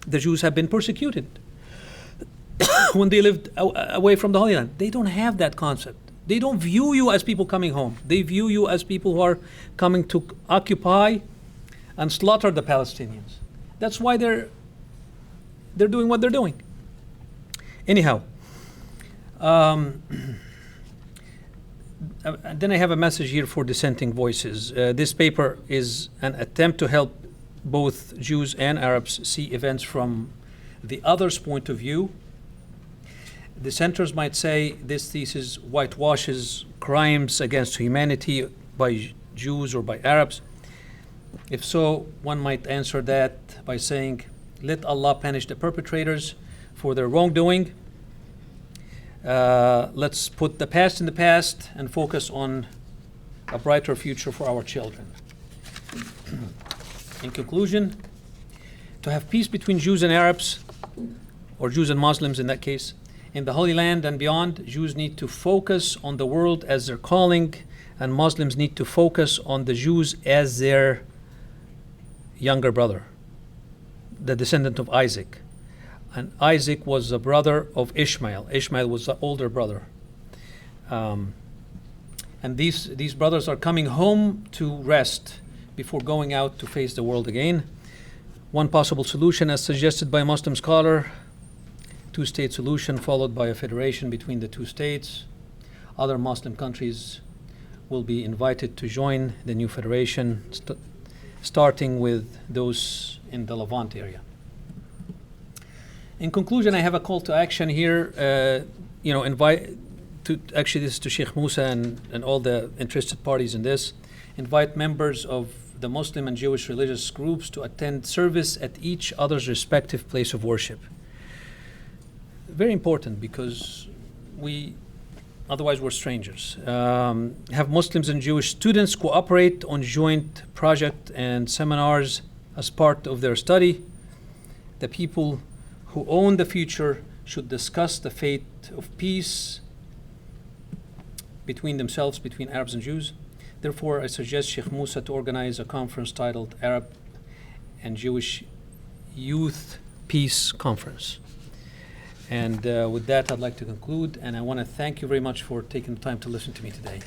the Jews have been persecuted when they lived away from the Holy Land. They don't have that concept. They don't view you as people coming home. They view you as people who are coming to occupy and slaughter the Palestinians. That's why they're doing what they're doing. Anyhow, then I have a message here for dissenting voices. This paper is an attempt to help both Jews and Arabs see events from the other's point of view. Dissenters might say this thesis whitewashes crimes against humanity by Jews or by Arabs. If so, one might answer that by saying, let Allah punish the perpetrators for their wrongdoing. Let's put the past in the past and focus on a brighter future for our children. In conclusion, to have peace between Jews and Arabs, or Jews and Muslims in that case, in the Holy Land and beyond, Jews need to focus on the world as their calling, and Muslims need to focus on the Jews as their younger brother. the descendant of Isaac. And Isaac was the brother of Ishmael. Ishmael was the older brother. And these brothers are coming home to rest before going out to face the world again. One possible solution, as suggested by a Muslim scholar, two-state solution followed by a federation between the two states. Other Muslim countries will be invited to join the new federation, starting with those in the Levant area. In conclusion, I have a call to action here. This is to Sheikh Musa and all the interested parties in this. Invite members of the Muslim and Jewish religious groups to attend service at each other's respective place of worship. Very important, because otherwise we're strangers. Have Muslims and Jewish students cooperate on joint project and seminars as part of their study. The people who own the future should discuss the fate of peace between themselves, between Arabs and Jews. Therefore, I suggest Sheikh Musa to organize a conference titled Arab and Jewish Youth Peace Conference. And with that, I'd like to conclude, and I want to thank you very much for taking the time to listen to me today.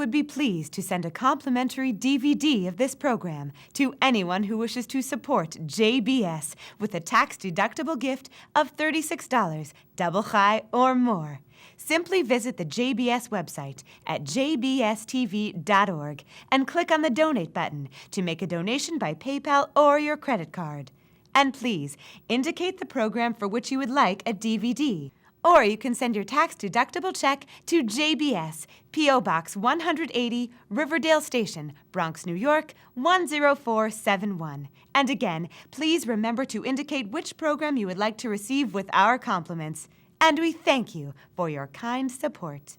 would be pleased to send a complimentary DVD of this program to anyone who wishes to support JBS with a tax-deductible gift of $36, double chai or more. Simply visit the JBS website at jbstv.org and click on the Donate button to make a donation by PayPal or your credit card. And please, indicate the program for which you would like a DVD. Or you can send your tax-deductible check to JBS, P.O. Box 180, Riverdale Station, Bronx, New York, 10471. And again, please remember to indicate which program you would like to receive with our compliments. And we thank you for your kind support.